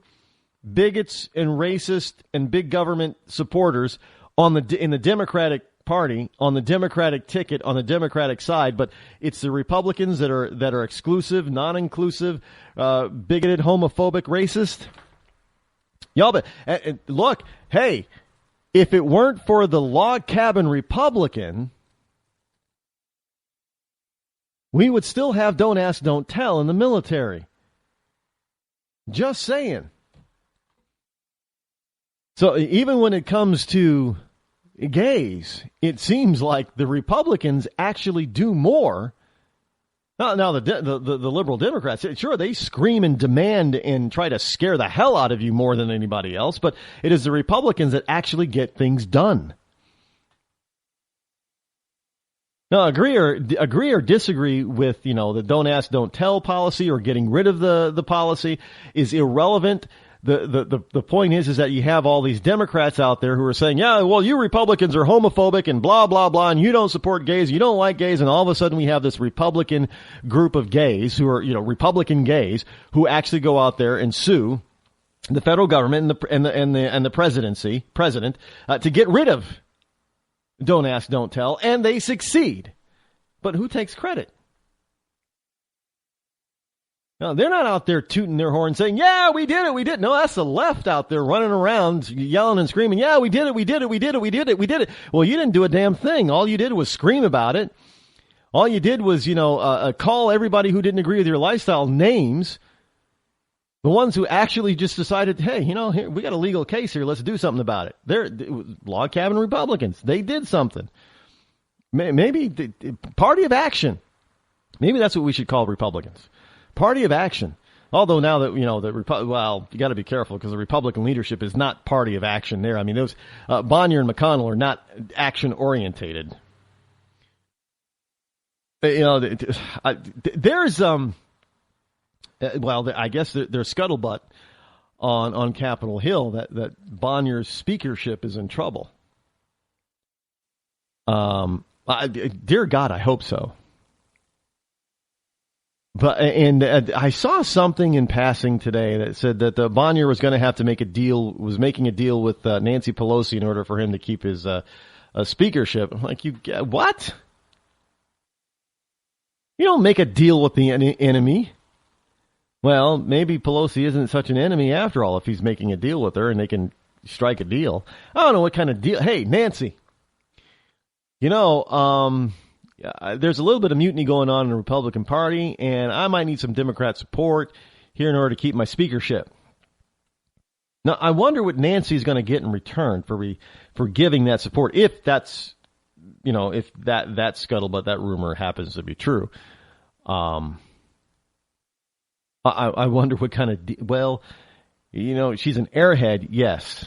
bigots and racist and big government supporters in the Democratic Party, on the Democratic ticket, on the Democratic side, but it's the Republicans that are exclusive, non-inclusive, bigoted, homophobic, racist. Y'all, but look, hey, if it weren't for the log cabin Republican, we would still have don't ask, don't tell in the military. Just saying. So even when it comes to gays, it seems like the Republicans actually do more. Now the liberal Democrats, sure, they scream and demand and try to scare the hell out of you more than anybody else, but it is the Republicans that actually get things done. Now, agree or disagree with, the don't ask, don't tell policy or getting rid of the policy is irrelevant. The point is that you have all these Democrats out there who are saying, yeah, well, you Republicans are homophobic and blah, blah, blah, and you don't support gays, you don't like gays, and all of a sudden we have this Republican group of gays who are, Republican gays who actually go out there and sue the federal government and the president to get rid of don't ask, don't tell, and they succeed. But who takes credit? No, they're not out there tooting their horn saying, yeah, we did it. No, that's the left out there running around yelling and screaming, yeah, we did it. Well, you didn't do a damn thing. All you did was scream about it. All you did was, call everybody who didn't agree with your lifestyle names. The ones who actually just decided, hey, here, we got a legal case here. Let's do something about it. They're log cabin Republicans. They did something. Maybe the party of action. Maybe that's what we should call Republicans. Party of action. Although now that, you got to be careful because the Republican leadership is not party of action there. I mean, those Bonnier and McConnell are not action orientated. There's I guess there's scuttlebutt on Capitol Hill that Bonnier's speakership is in trouble. Dear God, I hope so. But I saw something in passing today that said that Bonnier was going to have to making a deal with Nancy Pelosi in order for him to keep his speakership. I'm like, what? You don't make a deal with the enemy. Well, maybe Pelosi isn't such an enemy after all if he's making a deal with her and they can strike a deal. I don't know what kind of deal. Hey, Nancy, there's a little bit of mutiny going on in the Republican Party, and I might need some Democrat support here in order to keep my speakership. Now, I wonder what Nancy's going to get in return for giving that support, if that's, if that scuttlebutt, that rumor happens to be true. I wonder what kind of she's an airhead, yes.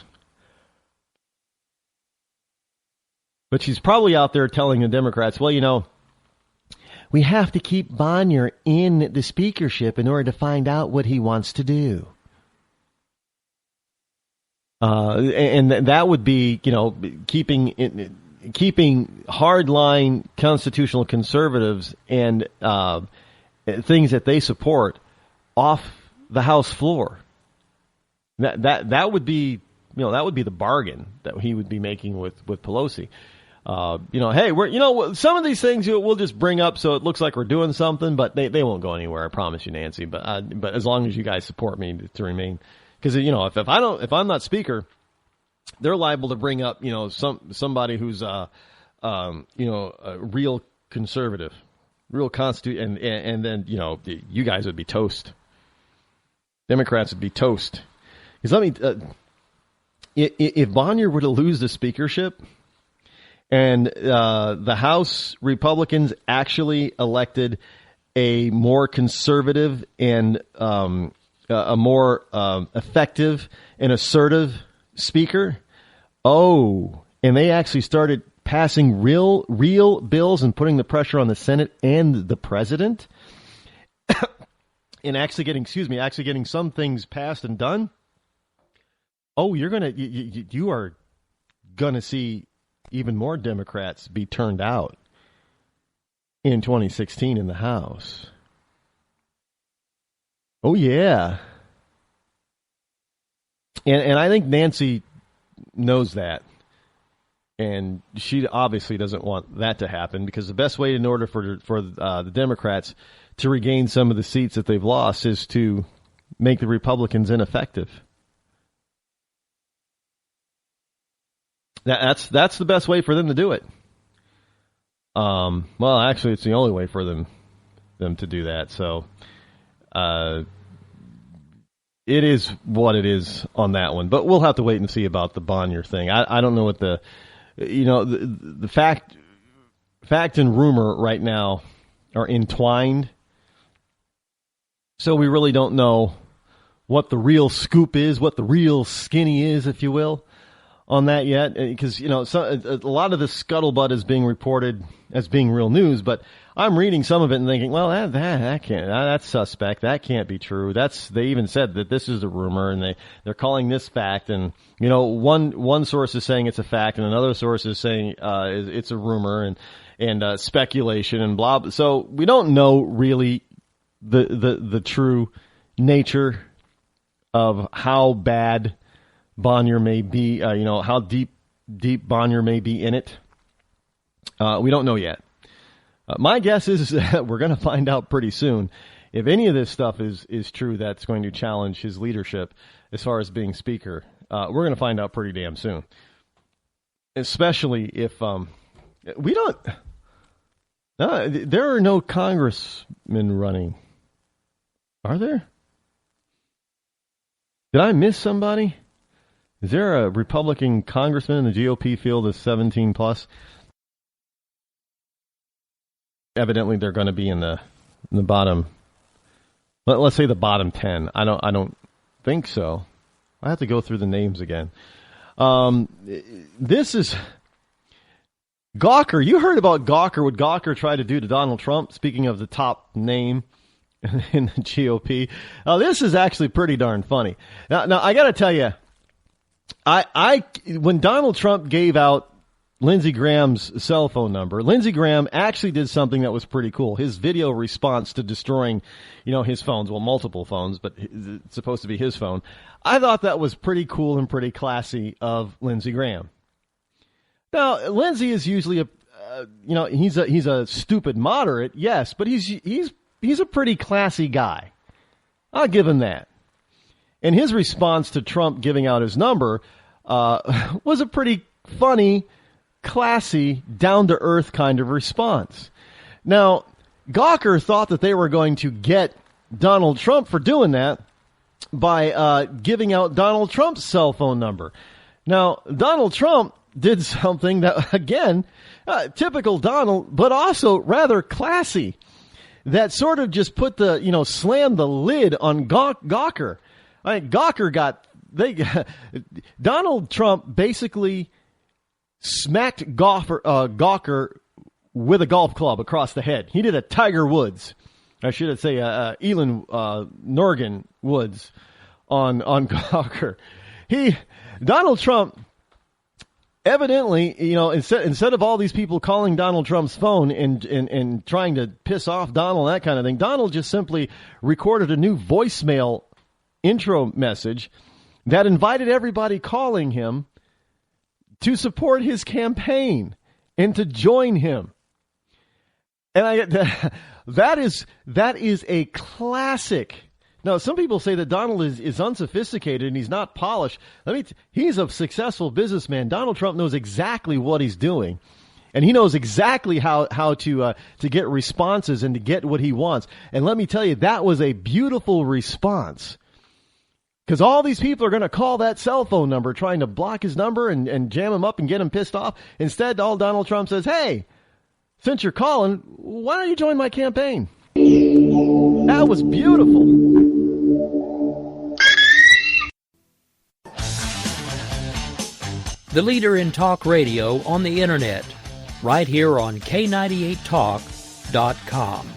But she's probably out there telling the Democrats, well, we have to keep Bonnier in the speakership in order to find out what he wants to do. And that would be, keeping hardline constitutional conservatives and things that they support off the House floor. That would be, that would be the bargain that he would be making with Pelosi. Hey, we're, some of these things we'll just bring up so it looks like we're doing something, but they won't go anywhere. I promise you, Nancy. But as long as you guys support me to remain, because if I'm not speaker, they're liable to bring up somebody who's a real conservative, real and then you guys would be toast. Democrats would be toast. Because if Bonnier were to lose the speakership, and the House Republicans actually elected a more conservative and a more effective and assertive speaker, and they actually started passing real bills and putting the pressure on the Senate and the president, and actually getting some things passed and done. You are gonna see even more Democrats be turned out in 2016 in the House. Oh, yeah. And I think Nancy knows that. And she obviously doesn't want that to happen, because the best way in order for the Democrats to regain some of the seats that they've lost is to make the Republicans ineffective. That's the best way for them to do it. Well, actually, it's the only way for them to do that. So, it is what it is on that one. But we'll have to wait and see about the Bonnier thing. I don't know what the fact and rumor right now are entwined. So we really don't know what the real scoop is, what the real skinny is, if you will, on that yet, because a lot of the scuttlebutt is being reported as being real news, but I'm reading some of it and thinking, well, that can't, that's suspect, that can't be true. They even said that this is a rumor, and they're calling this fact, and one source is saying it's a fact, and another source is saying it's a rumor and speculation and blah. So we don't know really the true nature of how bad Bonnier may be, how deep Bonnier may be in it. We don't know yet. My guess is that we're going to find out pretty soon. If any of this stuff is true, that's going to challenge his leadership as far as being speaker. We're going to find out pretty damn soon. Especially if we don't. There are no congressmen running. Are there? Did I miss somebody? Is there a Republican congressman in the GOP field that's 17 plus? Evidently, they're going to be in the bottom. Let's say the bottom 10. I don't think so. I have to go through the names again. This is Gawker. You heard about Gawker? What Gawker tried to do to Donald Trump? Speaking of the top name in the GOP, this is actually pretty darn funny. Now I got to tell you. When Donald Trump gave out Lindsey Graham's cell phone number, Lindsey Graham actually did something that was pretty cool. His video response to destroying, his phones, well, multiple phones, but it's supposed to be his phone. I thought that was pretty cool and pretty classy of Lindsey Graham. Now, Lindsey is usually he's a stupid moderate, yes, but he's a pretty classy guy. I'll give him that. And his response to Trump giving out his number was a pretty funny, classy, down-to-earth kind of response. Now, Gawker thought that they were going to get Donald Trump for doing that by giving out Donald Trump's cell phone number. Now, Donald Trump did something that, again, typical Donald, but also rather classy, that sort of just put slammed the lid on Gawker. Donald Trump basically smacked Gawker with a golf club across the head. He did a Tiger Woods. I should say Elin Norgan Woods on Gawker. Donald Trump evidently, instead of all these people calling Donald Trump's phone and trying to piss off Donald, that kind of thing, Donald just simply recorded a new voicemail intro message that invited everybody calling him to support his campaign and to join him. And that is a classic. Now, some people say that Donald is unsophisticated and he's not polished. He's a successful businessman. Donald Trump knows exactly what he's doing, and he knows exactly how to get responses and to get what he wants. And let me tell you, that was a beautiful response, because all these people are going to call that cell phone number trying to block his number and jam him up and get him pissed off. Instead, all Donald Trump says, hey, since you're calling, why don't you join my campaign? That was beautiful. The leader in talk radio on the internet, right here on K98Talk.com.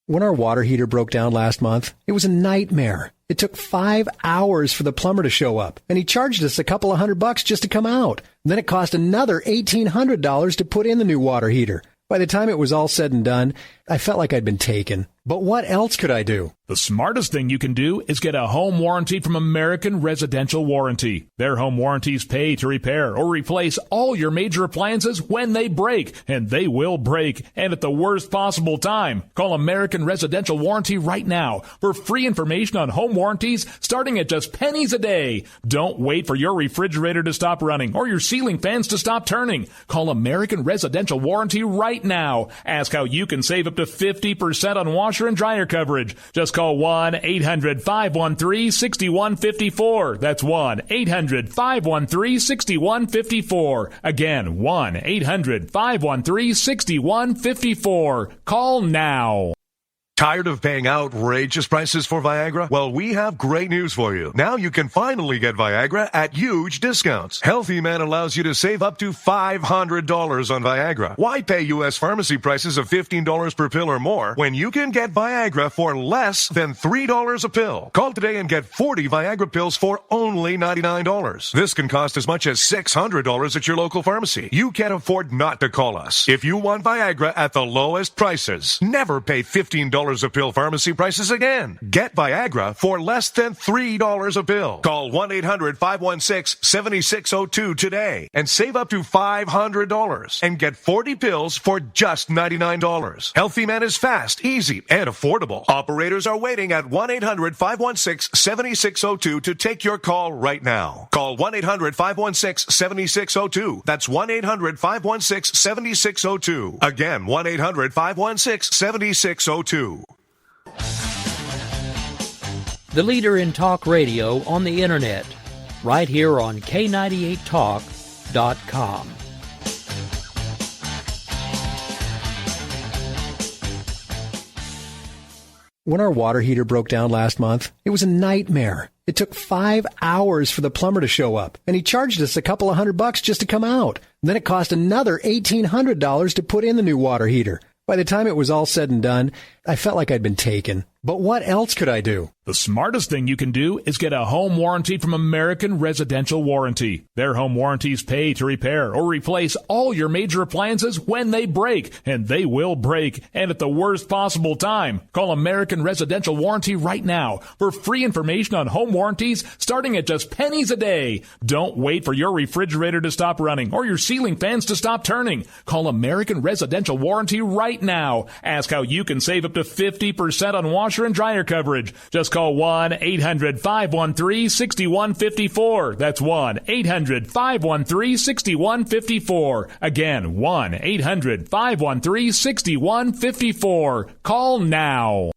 When our water heater broke down last month, it was a nightmare. It took 5 hours for the plumber to show up, and he charged us a couple of $100 just to come out. And then it cost another $1,800 to put in the new water heater. By the time it was all said and done, I felt like I'd been taken. But what else could I do? The smartest thing you can do is get a home warranty from American Residential Warranty. Their home warranties pay to repair or replace all your major appliances when they break, and they will break, and at the worst possible time. Call American Residential Warranty right now for free information on home warranties starting at just pennies a day. Don't wait for your refrigerator to stop running or your ceiling fans to stop turning. Call American Residential Warranty right now. Ask how you can save up to 50% on washer and dryer coverage. Just call 1-800-513-6154. That's 1-800-513-6154. Again, 1-800-513-6154. Call now. Tired of paying outrageous prices for Viagra? Well, we have great news for you. Now you can finally get Viagra at huge discounts. Healthy Man allows you to save up to $500 on Viagra. Why pay U.S. pharmacy prices of $15 per pill or more when you can get Viagra for less than $3 a pill? Call today and get 40 Viagra pills for only $99. This can cost as much as $600 at your local pharmacy. You can't afford not to call us. If you want Viagra at the lowest prices, never pay $15 a pill pharmacy prices again. Get Viagra for less than $3 a pill. Call 1-800-516-7602 today and save up to $500 and get 40 pills for just $99. Healthy Man is fast, easy, and affordable. Operators are waiting at 1-800-516-7602 to take your call right now. Call 1-800-516-7602. That's 1-800-516-7602. Again, 1-800-516-7602. The leader in talk radio on the internet, right here on K98Talk.com. When our water heater broke down last month, it was a nightmare. It took 5 hours for the plumber to show up, and he charged us a couple of $100 just to come out. And then it cost another $1,800 to put in the new water heater. By the time it was all said and done, I felt like I'd been taken. But what else could I do? The smartest thing you can do is get a home warranty from American Residential Warranty. Their home warranties pay to repair or replace all your major appliances when they break, and they will break, and at the worst possible time. Call American Residential Warranty right now for free information on home warranties starting at just pennies a day. Don't wait for your refrigerator to stop running or your ceiling fans to stop turning. Call American Residential Warranty right now. Ask how you can save up to to 50% on washer and dryer coverage. Just call 1-800-513-6154. That's 1-800-513-6154. Again, 1-800-513-6154. Call now.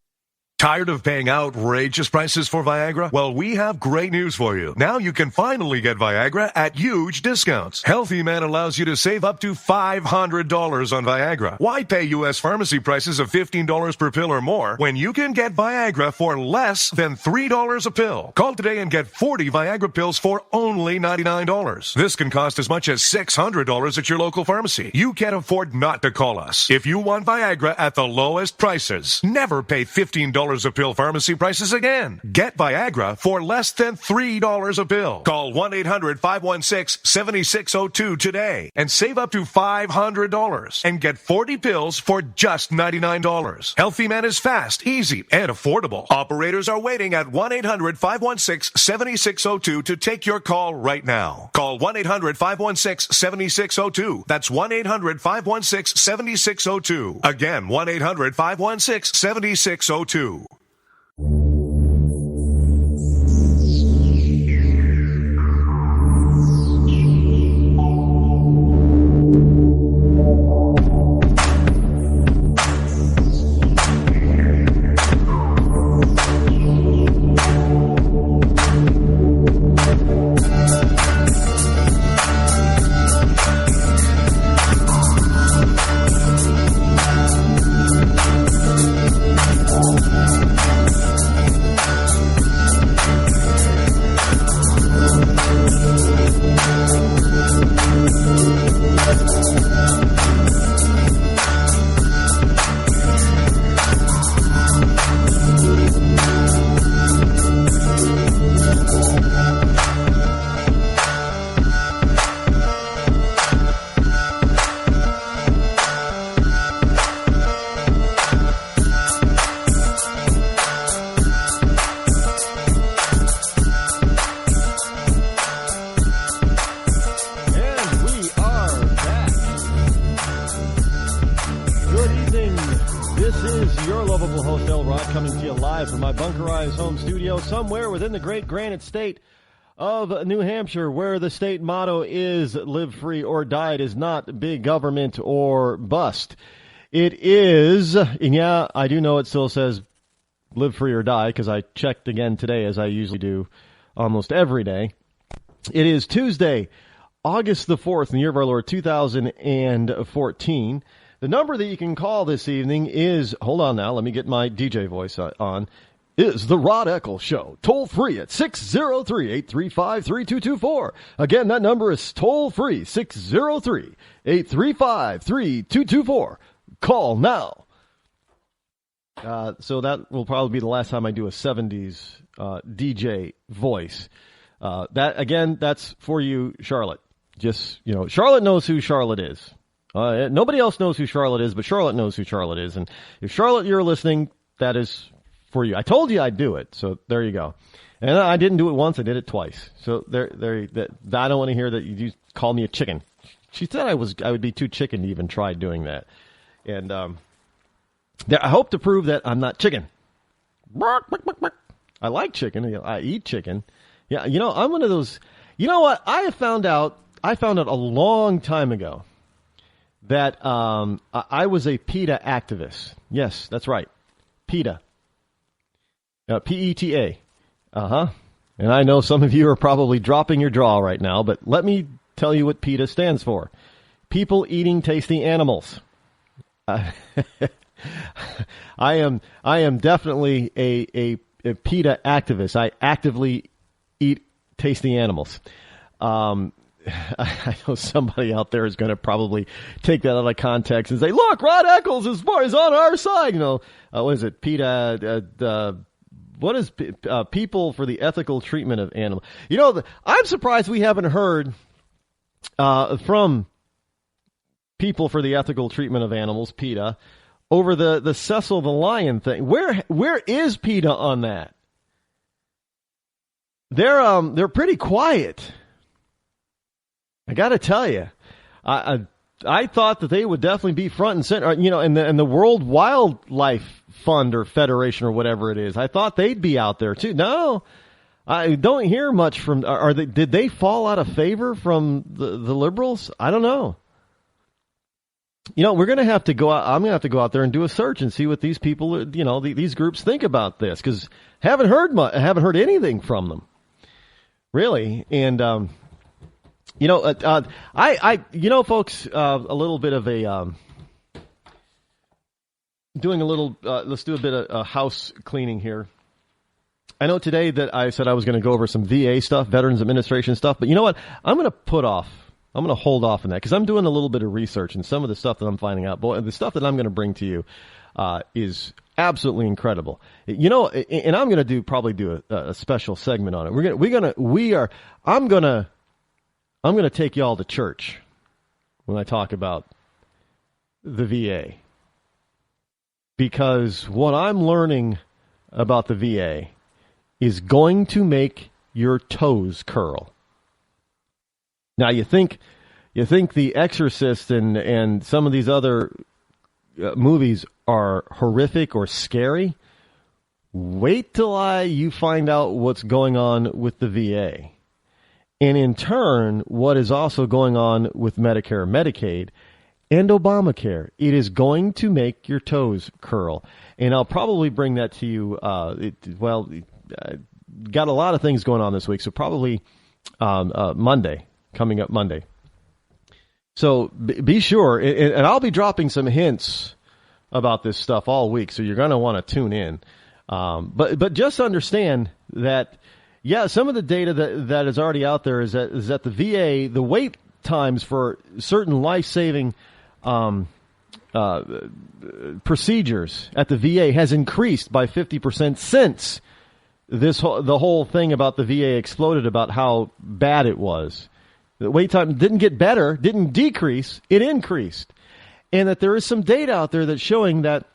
Tired of paying outrageous prices for Viagra? Well, we have great news for you. Now you can finally get Viagra at huge discounts. Healthy Man allows you to save up to $500 on Viagra. Why pay U.S. pharmacy prices of $15 per pill or more when you can get Viagra for less than $3 a pill? Call today and get 40 Viagra pills for only $99. This can cost as much as $600 at your local pharmacy. You can't afford not to call us. If you want Viagra at the lowest prices, never pay $15 a pill pharmacy prices again. Get Viagra for less than $3 a pill. Call 1-800-516-7602 today and save up to $500 and get 40 pills for just $99. Healthy Man is fast, easy, and affordable. Operators are waiting at 1-800-516-7602 to take your call right now. Call 1-800-516-7602. That's 1-800-516-7602. Again, 1-800-516-7602. Somewhere within the great granite state of New Hampshire, where the state motto is live free or die. It is not big government or bust. It is, and yeah, I do know it still says live free or die because I checked again today, as I usually do almost every day. It is Tuesday, August the 4th, in the year of our Lord 2014. The number that you can call this evening is, hold on now, let me get my DJ voice on, is the Rod Eccles Show. Toll free at 603-835-3224. Again, that number is toll free, 603-835-3224. Call now. So that will probably be the last time I do a 70s DJ voice. That's for you, Charlotte. Just, Charlotte knows who Charlotte is. Nobody else knows who Charlotte is, but Charlotte knows who Charlotte is. And if Charlotte, you're listening, that is for you. I told you I'd do it, so there you go. And I didn't do it once, I did it twice. So I don't want to hear that you call me a chicken. She said I would be too chicken to even try doing that. And I hope to prove that I'm not chicken. I like chicken. I eat chicken. Yeah, I'm one of those. You know what? I found out a long time ago that I was a PETA activist. Yes, that's right. PETA. PETA. And I know some of you are probably dropping your jaw right now, but let me tell you what PETA stands for. People eating tasty animals. I am definitely a PETA activist. I actively eat tasty animals. I know somebody out there is going to probably take that out of context and say, look, Rod Eccles is on our side. What is it? PETA, what is People for the Ethical Treatment of Animals? I'm surprised we haven't heard from People for the Ethical Treatment of Animals, PETA, over the Cecil the Lion thing. Where is PETA on that? They're pretty quiet. I got to tell you, I thought that they would definitely be front and center, and the World Wildlife Fund or Federation or whatever it is. I thought they'd be out there too. No, I don't hear much from. Did they fall out of favor from the liberals? I don't know. We're going to have to go out. I'm going to have to go out there and do a search and see what these people, these groups think about this, because haven't heard anything from them, really. And folks, a little bit of a doing a little. Let's do a bit of house cleaning here. I know today that I said I was going to go over some VA stuff, Veterans Administration stuff, but you know what? I'm going to hold off on that because I'm doing a little bit of research, and some of the stuff that I'm finding out, boy, the stuff that I'm going to bring to you is absolutely incredible. And I'm going to probably do a special segment on it. I'm going to take y'all to church when I talk about the VA, because what I'm learning about the VA is going to make your toes curl. Now, you think The Exorcist and some of these other movies are horrific or scary? Wait till you find out what's going on with the VA. And in turn, what is also going on with Medicare, Medicaid, and Obamacare. It is going to make your toes curl. And I'll probably bring that to you, got a lot of things going on this week, so probably Monday. Coming up Monday. So be sure, and I'll be dropping some hints about this stuff all week, so you're going to want to tune in. But just understand that, some of the data that is already out there is that the VA, the wait times for certain life-saving procedures at the VA has increased by 50% since the whole thing about the VA exploded, about how bad it was. The wait time didn't get better, didn't decrease, it increased. And that there is some data out there that's showing that,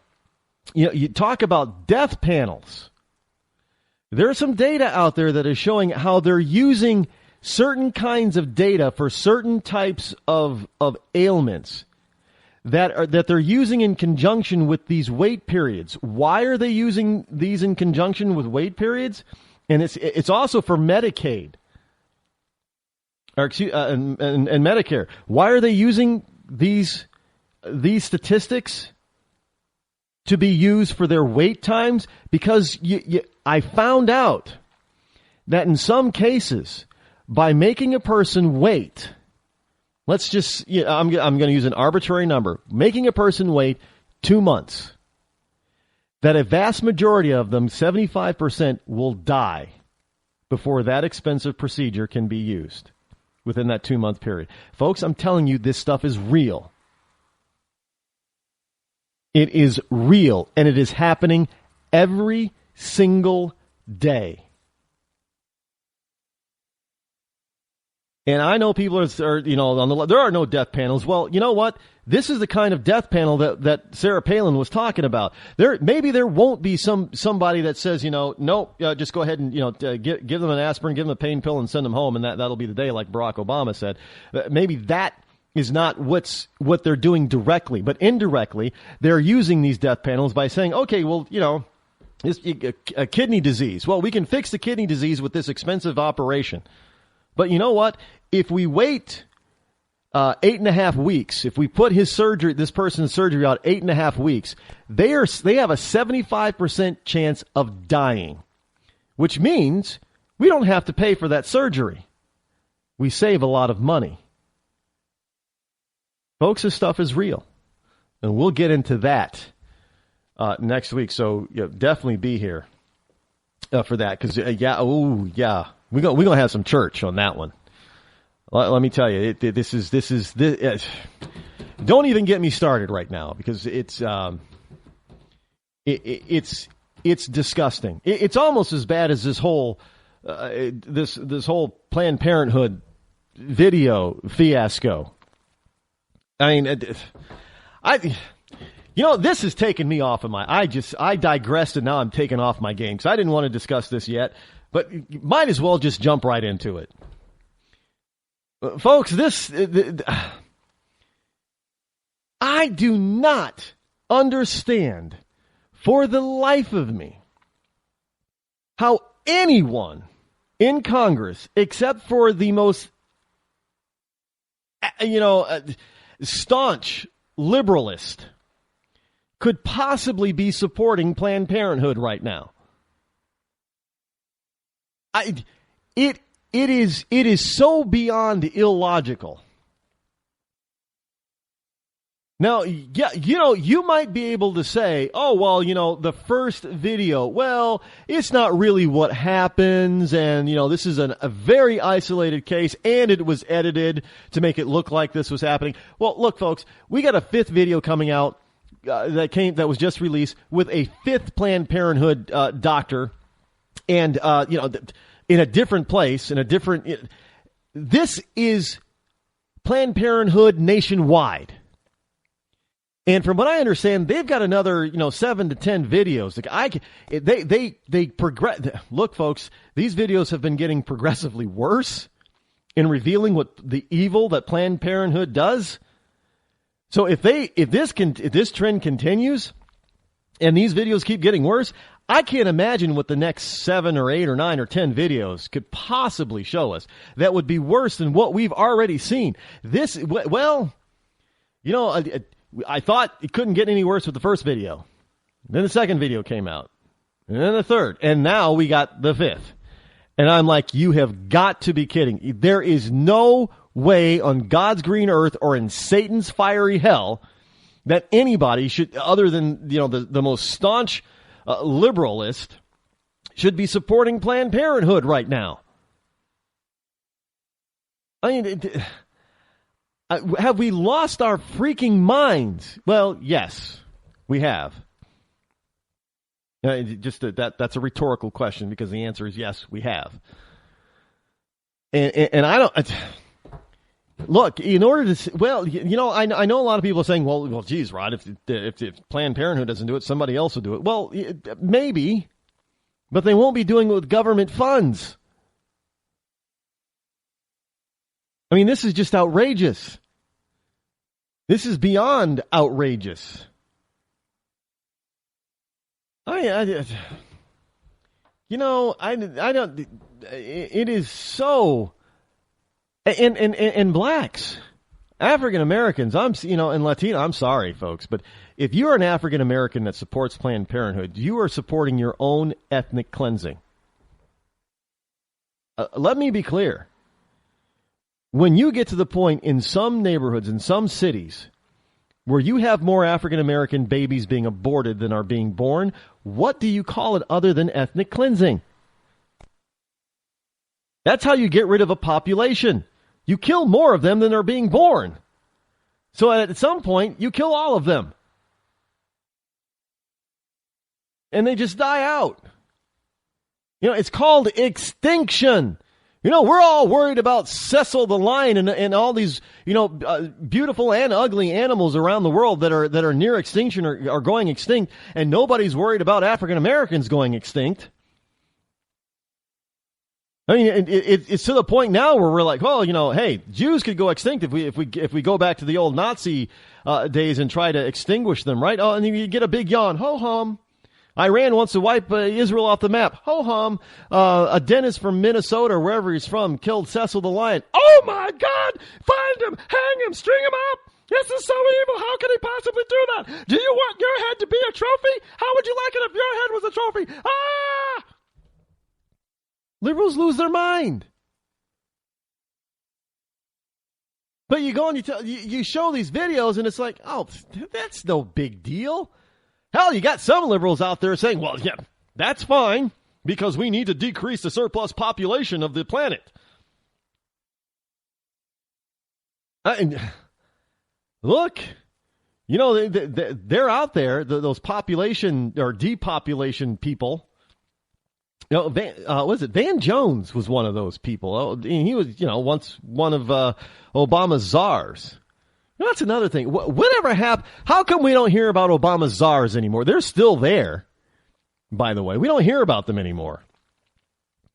you talk about death panels. There's some data out there that is showing how they're using certain kinds of data for certain types of ailments that they're using in conjunction with these wait periods. Why are they using these in conjunction with wait periods? And it's also for Medicaid. And Medicare. Why are they using these statistics to be used for their wait times? Because I found out that in some cases, by making a person wait, let's just, I'm going to use an arbitrary number, making a person wait 2 months, that a vast majority of them, 75%, will die before that expensive procedure can be used within that 2-month period. Folks, I'm telling you, this stuff is real. It is real, and it is happening every single day. And I know people are there are no death panels. Well, you know what? This is the kind of death panel that Sarah Palin was talking about. Maybe there won't be somebody that says, nope, just go ahead and, give them an aspirin, give them a pain pill and send them home. And that'll be the day, like Barack Obama said. Maybe that is not what they're doing directly, but indirectly, they're using these death panels by saying, okay, well, it's a kidney disease. Well, we can fix the kidney disease with this expensive operation. But you know what? If we wait 8.5 weeks, if we put this person's surgery out 8.5 weeks, they have a 75% chance of dying, which means we don't have to pay for that surgery. We save a lot of money. Folks, this stuff is real, and we'll get into that next week. So definitely be here for that, because we're gonna have some church on that one. Let me tell you, this is don't even get me started right now, because it's disgusting. It's almost as bad as this whole this whole Planned Parenthood video fiasco. I mean, this has taken me off of I digressed, and now I'm taking off my game, because I didn't want to discuss this yet, but might as well just jump right into it. Folks, I do not understand for the life of me how anyone in Congress, except for the most, staunch liberalist, could possibly be supporting Planned Parenthood right now. It is so beyond illogical. Now, yeah, you might be able to say, oh, well, the first video, well, it's not really what happens, and, this is a very isolated case, and it was edited to make it look like this was happening. Well, look, folks, we got a fifth video coming out that was just released with a fifth Planned Parenthood doctor, and, in a different place, this is Planned Parenthood nationwide. And from what I understand, they've got another, 7 to 10 videos. They progress. Look, folks, these videos have been getting progressively worse in revealing what the evil that Planned Parenthood does. So if this trend continues and these videos keep getting worse, I can't imagine what the next 7 or 8 or 9 or 10 videos could possibly show us that would be worse than what we've already seen. I thought it couldn't get any worse with the first video. Then the second video came out. And then the third. And now we got the fifth. And I'm like, you have got to be kidding. There is no way on God's green earth or in Satan's fiery hell that anybody should, other than, the most staunch liberalist, should be supporting Planned Parenthood right now. I mean, have we lost our freaking minds? Well, yes, we have. That's a rhetorical question because the answer is yes, we have. And I don't look in order to. Well, I know a lot of people are saying, well, geez, Rod, if Planned Parenthood doesn't do it, somebody else will do it. Well, maybe, but they won't be doing it with government funds. I mean, this is just outrageous. This is beyond outrageous. I don't. It is so. And blacks, African Americans. And Latino. I'm sorry, folks, but if you're an African American that supports Planned Parenthood, you are supporting your own ethnic cleansing. Let me be clear. When you get to the point in some neighborhoods, in some cities, where you have more African American babies being aborted than are being born, what do you call it other than ethnic cleansing? That's how you get rid of a population. You kill more of them than are being born. So at some point, you kill all of them. And they just die out. It's called extinction. We're all worried about Cecil the lion and all these, beautiful and ugly animals around the world that are near extinction or are going extinct, and nobody's worried about African Americans going extinct. I mean, it's to the point now where we're like, well, hey, Jews could go extinct if we go back to the old Nazi days and try to extinguish them, right? Oh, and then you get a big yawn, ho hum. Iran wants to wipe Israel off the map. Ho-hum. A dentist from Minnesota, or wherever he's from, killed Cecil the lion. Oh, my God! Find him! Hang him! String him up! This is so evil! How can he possibly do that? Do you want your head to be a trophy? How would you like it if your head was a trophy? Ah! Liberals lose their mind. But you go and you show these videos, and it's like, oh, that's no big deal. Hell, you got some liberals out there saying, well, yeah, that's fine because we need to decrease the surplus population of the planet. Look, they're out there, those population or depopulation people. Van Jones was one of those people. He was, once one of Obama's czars. That's another thing. Whatever happened? How come we don't hear about Obama's czars anymore? They're still there, by the way. We don't hear about them anymore.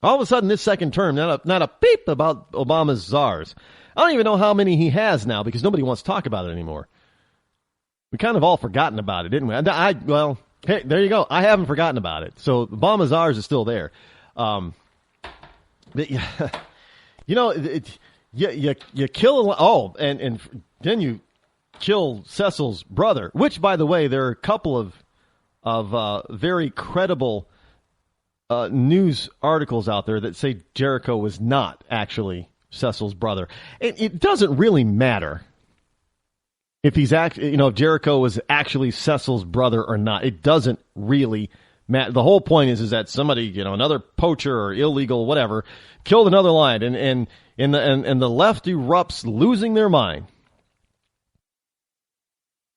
All of a sudden, this second term, not a peep about Obama's czars. I don't even know how many he has now because nobody wants to talk about it anymore. We kind of all forgotten about it, didn't we? Well, hey, there you go. I haven't forgotten about it. So Obama's ours is still there. You know, you kill and then you kill Cecil's brother, which, by the way, there are a couple of very credible news articles out there that say Jericho was not actually Cecil's brother. It doesn't really matter if he's if Jericho was actually Cecil's brother or not. It doesn't really matter. The whole point is that somebody, another poacher or illegal whatever, killed another lion, and the left erupts, losing their mind.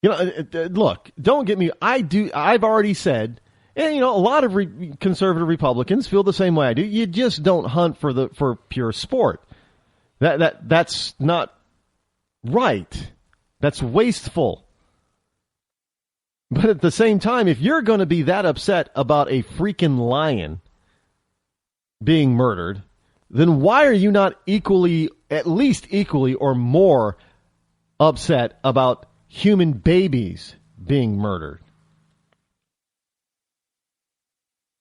Look, don't get me. I've already said. And, a lot of conservative Republicans feel the same way I do. You just don't hunt for pure sport. That's not right. That's wasteful. But at the same time, if you're going to be that upset about a freaking lion being murdered, then why are you not at least equally or more upset about human babies being murdered?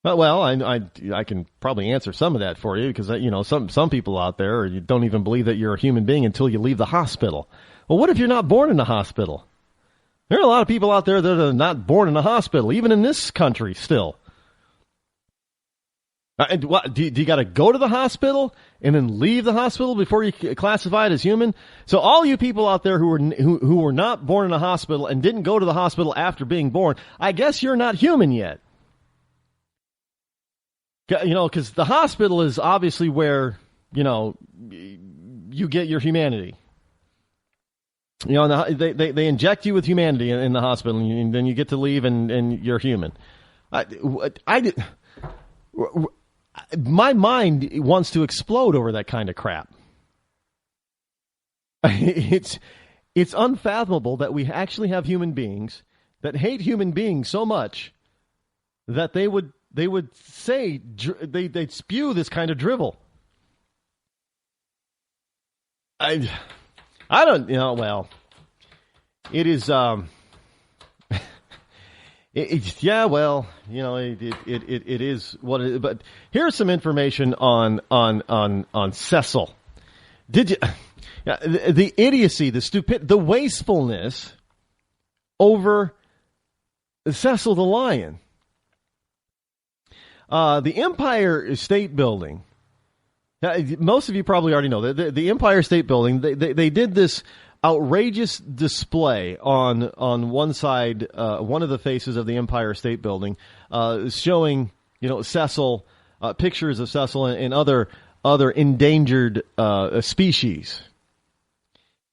Well, I can probably answer some of that for you because, some people out there, you don't even believe that you're a human being until you leave the hospital. Well, what if you're not born in a hospital? There are a lot of people out there that are not born in a hospital, even in this country still. Do you got to go to the hospital and then leave the hospital before you classify it as human? So all you people out there who were not born in a hospital and didn't go to the hospital after being born, I guess you're not human yet. Because the hospital is obviously where, you get your humanity. They inject you with humanity in the hospital, and then you get to leave, and you're human. My mind wants to explode over that kind of crap. It's unfathomable that we actually have human beings that hate human beings so much that they would say they'd spew this kind of drivel. I don't, well, it is, it is what it is. But here's some information on Cecil. The idiocy, the stupidity, the wastefulness over Cecil the lion. The Empire State Building. Most of you probably already know the Empire State Building. They did this outrageous display on one side, one of the faces of the Empire State Building, showing Cecil, pictures of Cecil and other endangered species.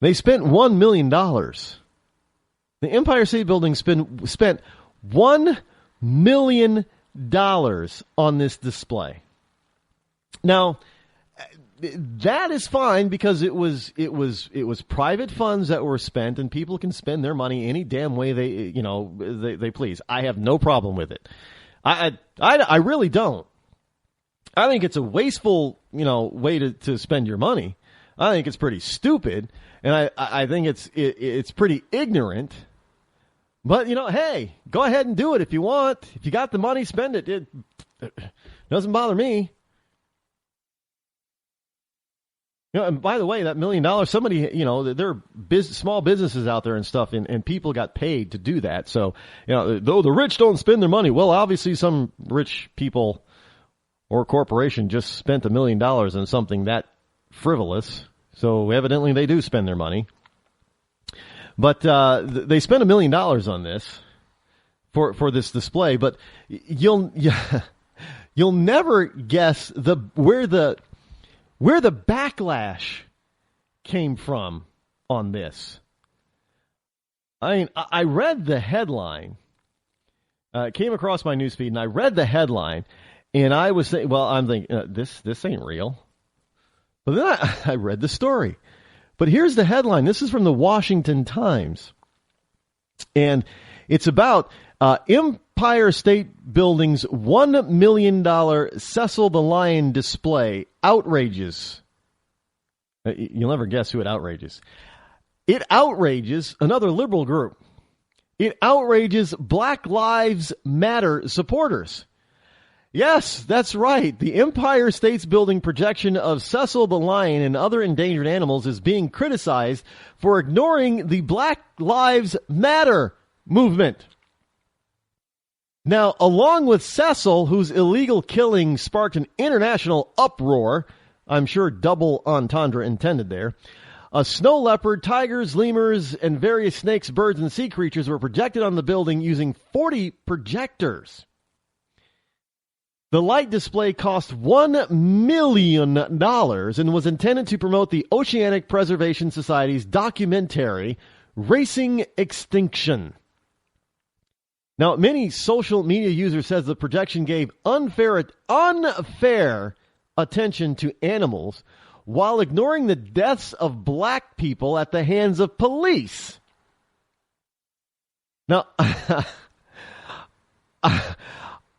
They spent $1 million. The Empire State Building spent $1 million on this display. Now, that is fine because it was private funds that were spent, and people can spend their money any damn way they please. I have no problem with it. I really don't. I think it's a wasteful way to spend your money. I think it's pretty stupid, and I think it's pretty ignorant. But hey, go ahead and do it if you want. If you got the money, spend it. It doesn't bother me. And by the way, that $1 million, somebody, there are small businesses out there and stuff, and people got paid to do that. So, though the rich don't spend their money, well, obviously some rich people or corporation just spent $1 million on something that frivolous. So evidently they do spend their money. But they spent $1 million on this for this display. But you'll never guess where the backlash came from on this. I mean, I read the headline. It came across my newsfeed, and I read the headline, and I was saying, well, I'm thinking, this ain't real. But then I read the story. But here's the headline. This is from the Washington Times. And it's about Empire State Building's $1 million Cecil the Lion display outrages. You'll never guess who it outrages. It outrages another liberal group. It outrages Black Lives Matter supporters. Yes, that's right. The Empire State's Building projection of Cecil the lion and other endangered animals is being criticized for ignoring the Black Lives Matter movement. Now, along with Cecil, whose illegal killing sparked an international uproar, I'm sure double entendre intended there, a snow leopard, tigers, lemurs, and various snakes, birds, and sea creatures were projected on the building using 40 projectors. The light display cost $1 million and was intended to promote the Oceanic Preservation Society's documentary, Racing Extinction. Now, many social media users says the projection gave unfair attention to animals while ignoring the deaths of black people at the hands of police. Now,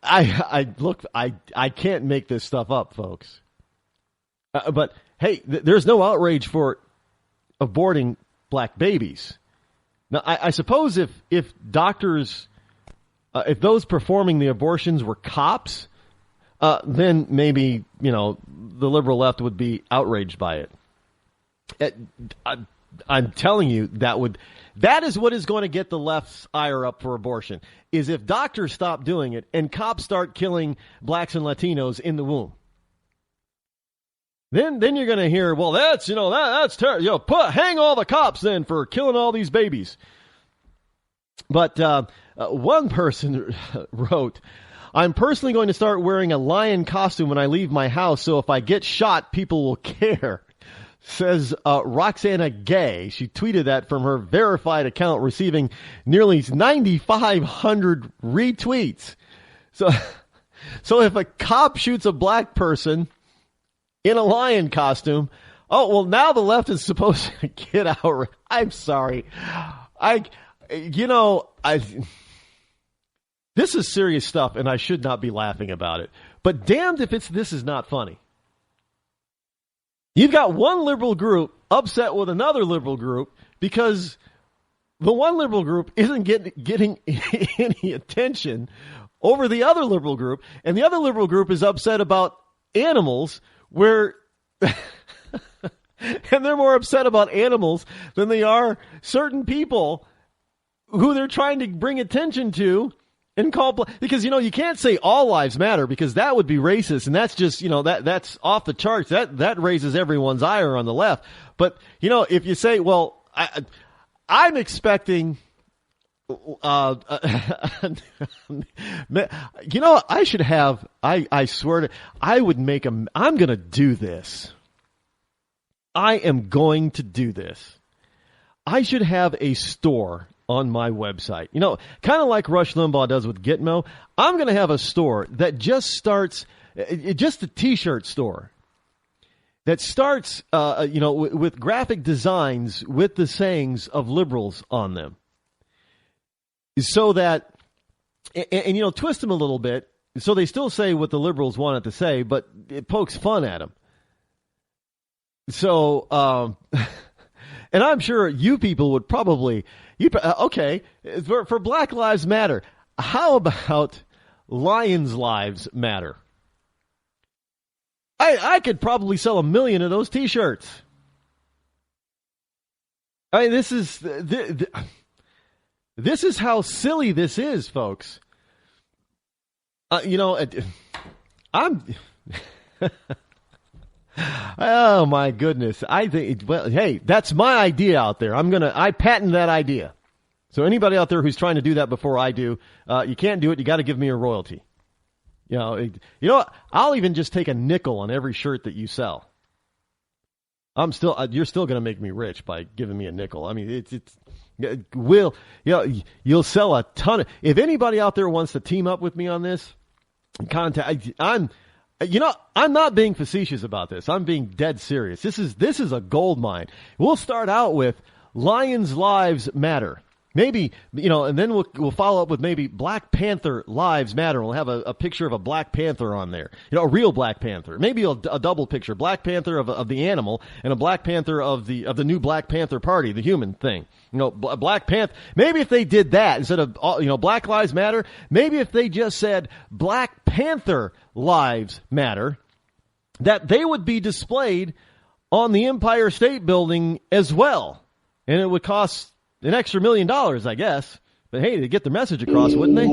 I can't make this stuff up, folks. But hey, there's no outrage for aborting black babies. Now, I suppose if doctors, if those performing the abortions were cops, then maybe, the liberal left would be outraged by it. I'm telling you, that is what is going to get the left's ire up for abortion, is if doctors stop doing it and cops start killing blacks and Latinos in the womb. Then you're going to hear, well, that's terrible. Hang all the cops then for killing all these babies. But one person wrote, I'm personally going to start wearing a lion costume when I leave my house, so if I get shot, people will care, says Roxana Gay. She tweeted that from her verified account, receiving nearly 9,500 retweets. So if a cop shoots a black person in a lion costume, oh, well, now the left is supposed to get out. I'm sorry. This is serious stuff, and I should not be laughing about it. But damned if this is not funny. You've got one liberal group upset with another liberal group because the one liberal group isn't getting any attention over the other liberal group, and the other liberal group is upset about animals, where and they're more upset about animals than they are certain people who they're trying to bring attention to. And because, you can't say all lives matter, because that would be racist, and that's just, that's off the charts. That raises everyone's ire on the left. But, if you say, well, I'm expecting, I should have, I swear I would make I'm going to do this. I am going to do this. I should have a store on my website. Kind of like Rush Limbaugh does with Gitmo. I'm going to have a store that just starts, just a T-shirt store that starts, with graphic designs with the sayings of liberals on them. So that, and twist them a little bit so they still say what the liberals want it to say, but it pokes fun at them. So, and I'm sure you people would probably, okay, for Black Lives Matter, how about Lions Lives Matter? I could probably sell 1 million of those T-shirts. This is how silly this is, folks. I'm... Oh my goodness. I think, well, hey, that's my idea out there. I patent that idea. So anybody out there who's trying to do that before I do, you can't do it. You got to give me a royalty. I'll even just take a nickel on every shirt that you sell. You're still going to make me rich by giving me a nickel. I mean, you'll sell a ton if anybody out there wants to team up with me on this, I'm not being facetious about this. I'm being dead serious. This is a gold mine. We'll start out with Lions Lives Matter. Maybe, and then we'll follow up with maybe Black Panther Lives Matter. We'll have a picture of a Black Panther on there, a real Black Panther. Maybe a double picture, Black Panther of the animal and a Black Panther of the new Black Panther Party, the human thing. Black Panther. Maybe if they did that instead of Black Lives Matter. Maybe if they just said Black Panther Lives Matter, that they would be displayed on the Empire State Building as well, and it would cost an extra $1 million, I guess. But hey, to get the message across, wouldn't they?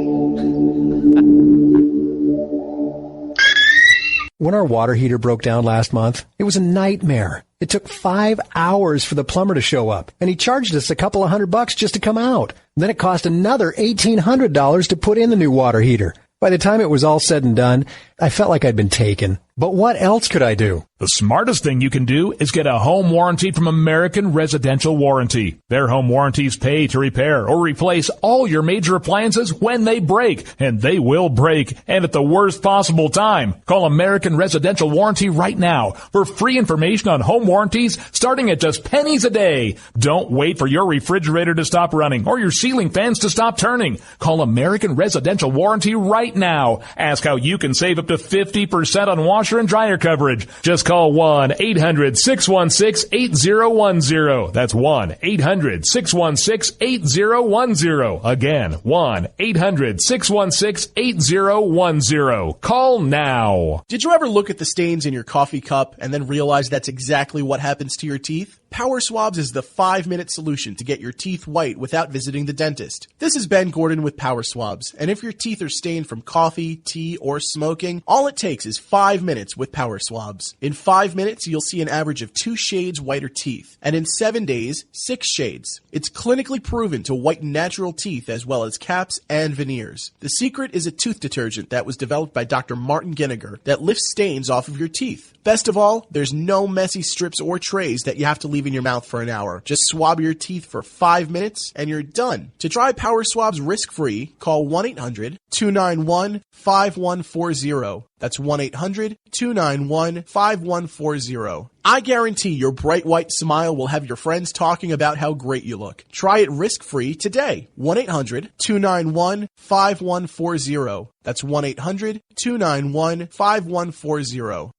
When our water heater broke down last month, it was a nightmare. It took 5 hours for the plumber to show up, and he charged us a couple of $100 just to come out. And then it cost another $1,800 to put in the new water heater. By the time it was all said and done, I felt like I'd been taken. But what else could I do? The smartest thing you can do is get a home warranty from American Residential Warranty. Their home warranties pay to repair or replace all your major appliances when they break, and they will break, and at the worst possible time. Call American Residential Warranty right now for free information on home warranties starting at just pennies a day. Don't wait for your refrigerator to stop running or your ceiling fans to stop turning. Call American Residential Warranty right now. Ask how you can save up to 50% on washer and dryer coverage. Just call 1-800-616-8010. That's 1-800-616-8010. Again, 1-800-616-8010. Call now. Did you ever look at the stains in your coffee cup and then realize that's exactly what happens to your teeth? Power Swabs is the 5-minute solution to get your teeth white without visiting the dentist. This is Ben Gordon with Power Swabs, and if your teeth are stained from coffee, tea, or smoking, all it takes is 5 minutes with Power Swabs. In 5 minutes, you'll see an average of 2 shades whiter teeth, and in 7 days, 6 shades. It's clinically proven to whiten natural teeth as well as caps and veneers. The secret is a tooth detergent that was developed by Dr. Martin Ginniger that lifts stains off of your teeth. Best of all, there's no messy strips or trays that you have to leave in your mouth for an hour. Just swab your teeth for 5 minutes and you're done. To try Power Swabs risk-free, call 1-800-291-5140. That's 1-800-291-5140. I guarantee your bright white smile will have your friends talking about how great you look. Try it risk-free today. 1-800-291-5140. That's 1-800-291-5140.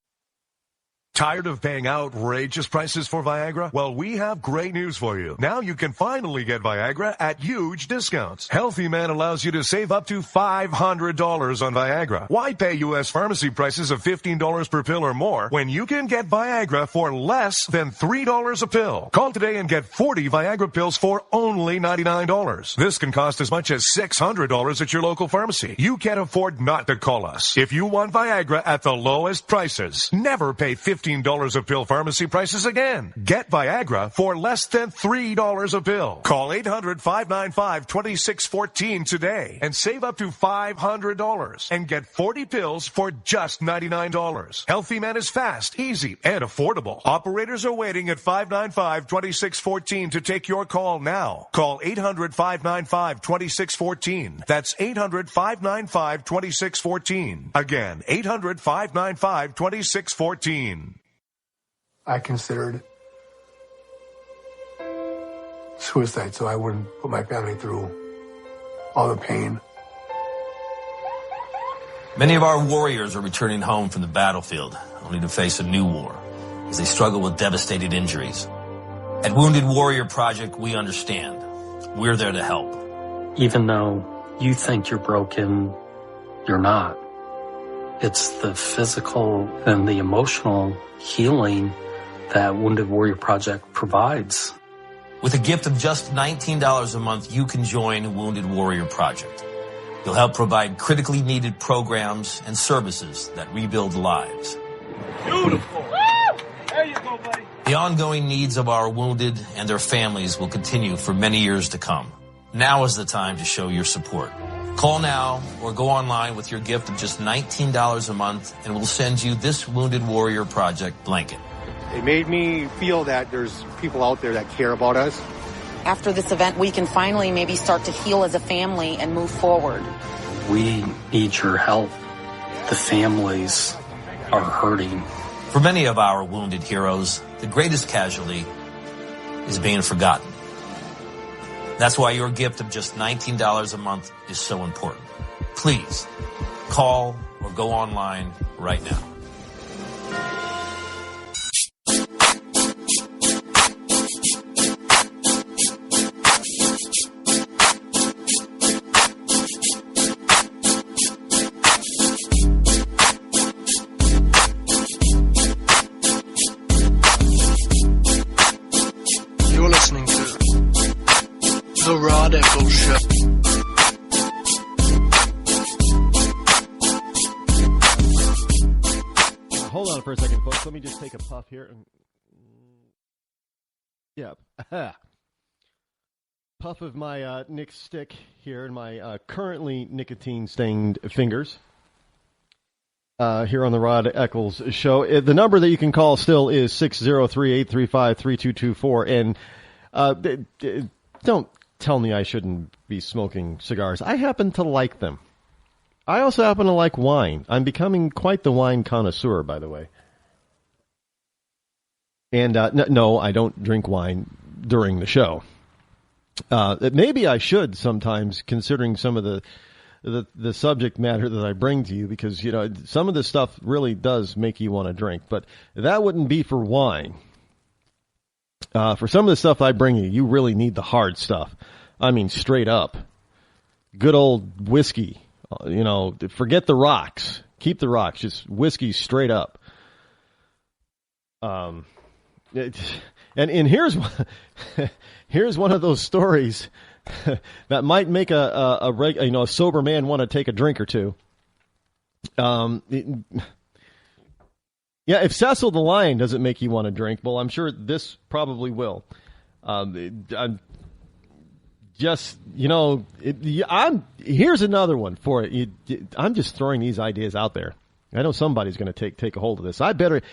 Tired of paying outrageous prices for Viagra? Well, we have great news for you. Now you can finally get Viagra at huge discounts. Healthy Man allows you to save up to $500 on Viagra. Why pay U.S. pharmacy prices of $15 per pill or more when you can get Viagra for less than $3 a pill? Call today and get 40 Viagra pills for only $99. This can cost as much as $600 at your local pharmacy. You can't afford not to call us. If you want Viagra at the lowest prices, never pay $15 a pill pharmacy prices again. Get Viagra for less than $3 a pill. Call 800-595-2614 today and save up to $500 and get 40 pills for just $99. Healthy Man is fast, easy, and affordable. Operators are waiting at 595-2614 to take your call now. Call 800-595-2614. That's 800-595-2614. Again, 800-595-2614. I considered suicide so I wouldn't put my family through all the pain. Many of our warriors are returning home from the battlefield, only to face a new war as they struggle with devastating injuries. At Wounded Warrior Project, we understand. We're there to help. Even though you think you're broken, you're not. It's the physical and the emotional healing that Wounded Warrior Project provides. With a gift of just $19 a month, you can join Wounded Warrior Project. You'll help provide critically needed programs and services that rebuild lives. Beautiful. There you go, buddy. The ongoing needs of our wounded and their families will continue for many years to come. Now is the time to show your support. Call now or go online with your gift of just $19 a month and we'll send you this Wounded Warrior Project blanket. It made me feel that there's people out there that care about us. After this event, we can finally maybe start to heal as a family and move forward. We need your help. The families are hurting. For many of our wounded heroes, the greatest casualty is being forgotten. That's why your gift of just $19 a month is so important. Please call or go online right now. You're listening to The Rod Eccles Show. Hold on for a second, folks. Let me just take a puff here. Yeah. Puff of my Nick stick here in my currently nicotine-stained fingers here on the Rod Eccles Show. The number that you can call still is 603-835-3224. And don't tell me I shouldn't be smoking cigars. I happen to like them. I also happen to like wine. I'm becoming quite the wine connoisseur, by the way. And no, I don't drink wine during the show. Maybe I should sometimes, considering some of the subject matter that I bring to you, because some of this stuff really does make you want to drink. But that wouldn't be for wine. For some of the stuff I bring you, you really need the hard stuff. I mean, straight up, good old whiskey. Forget the rocks. Keep the rocks. Just whiskey straight up. And here's one of those stories that might make a sober man want to take a drink or two. If Cecil the Lion doesn't make you want to drink, well, I'm sure this probably will. Here's another one for it. I'm just throwing these ideas out there. I know somebody's going to take a hold of this.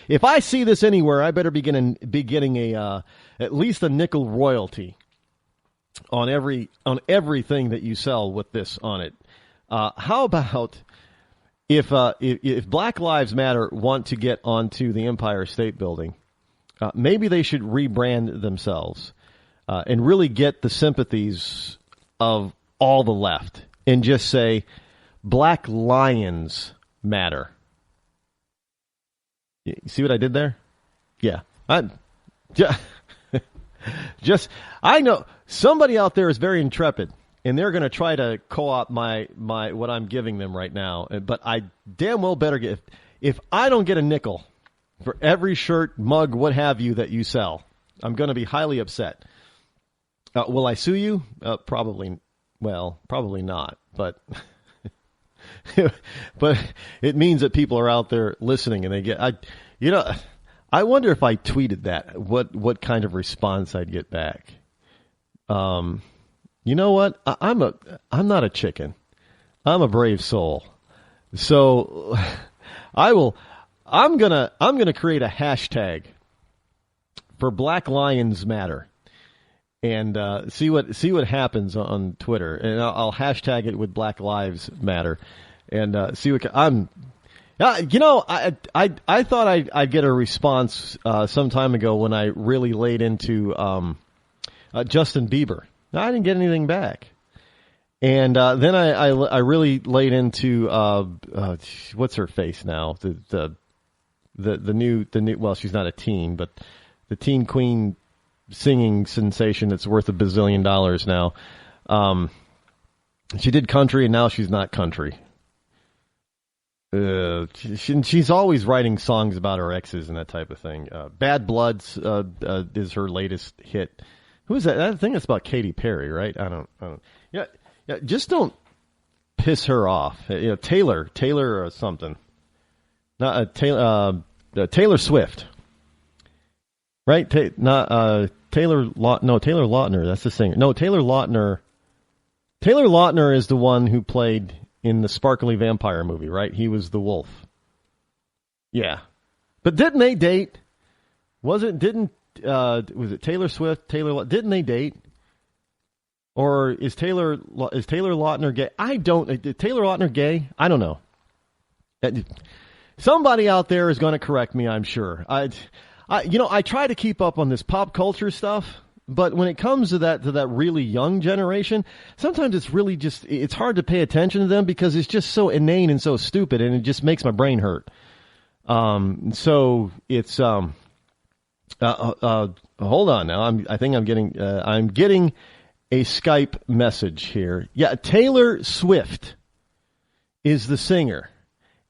If I see this anywhere, I better be getting at least a nickel royalty on everything that you sell with this on it. How about if Black Lives Matter want to get onto the Empire State Building, maybe they should rebrand themselves. And really get the sympathies of all the left and just say, Black Lions Matter. You see what I did there? Yeah. I know somebody out there is very intrepid, and they're going to try to co-opt my what I'm giving them right now. But I damn well better get, if I don't get a nickel for every shirt, mug, what have you that you sell, I'm going to be highly upset. Will I sue you? Probably not. But but it means that people are out there listening, and they get. I wonder if I tweeted that, what kind of response I'd get back. You know what? I'm not a chicken. I'm a brave soul. So I'm gonna create a hashtag for Black Lions Matter. And see what happens on Twitter, and I'll hashtag it with Black Lives Matter, and see what I'm. I thought I'd get a response some time ago when I really laid into Justin Bieber. No, I didn't get anything back, and then I really laid into what's her face now, the new well, she's not a teen, but the teen queen singing sensation that's worth $1 bazillion now. She did country, and now she's not country. She's always writing songs about her exes and that type of thing. Bad Bloods is her latest hit. Who is that? I think it's about Katy Perry, right? I don't. Yeah. Just don't piss her off. Taylor or something. Not Taylor Swift. Right? Taylor Lautner, that's the singer. No, Taylor Lautner is the one who played in the Sparkly Vampire movie, right? He was the wolf. Yeah. But didn't they date? Was it Taylor Swift, didn't they date? Or is Taylor Lautner gay? Is Taylor Lautner gay? I don't know. Somebody out there is going to correct me, I'm sure. I try to keep up on this pop culture stuff, But when it comes to that really young generation, sometimes it's really just, it's hard to pay attention to them because it's just so inane and so stupid, and it just makes my brain hurt. So it's, hold on now. I'm getting a Skype message here. Yeah, Taylor Swift is the singer,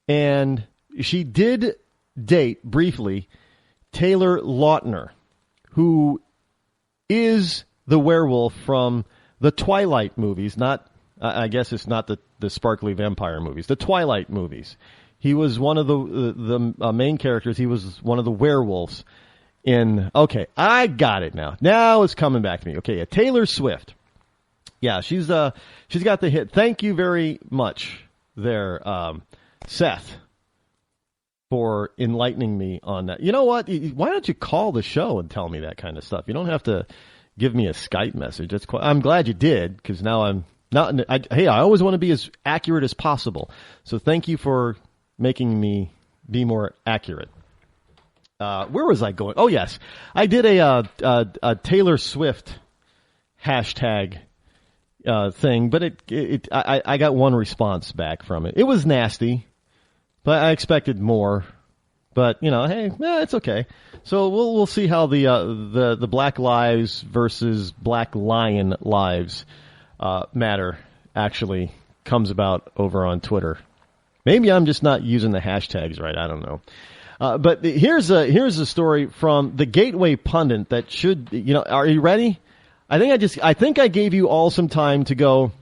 and she did date briefly Taylor Lautner, who is the werewolf from the Twilight movies. Not, I guess it's not the sparkly vampire movies, the Twilight movies. He was one of the main characters. He was one of the werewolves in. Okay, I got it now. Now it's coming back to me. Okay, yeah, Taylor Swift. Yeah, she's got the hit. Thank you very much there, Seth, for enlightening me on that. You know what? Why don't you call the show and tell me that kind of stuff? You don't have to give me a Skype message. I'm glad you did, because now I'm not. I always want to be as accurate as possible. So thank you for making me be more accurate. Where was I going? Oh yes, I did a Taylor Swift hashtag thing, but I got one response back from it. It was nasty. But I expected more, but hey, it's okay. So we'll see how the Black Lives versus Black Lion Lives matter actually comes about over on Twitter. Maybe I'm just not using the hashtags right. I don't know. But here's a story from the Gateway Pundit that should, are you ready? I think I gave you all some time to go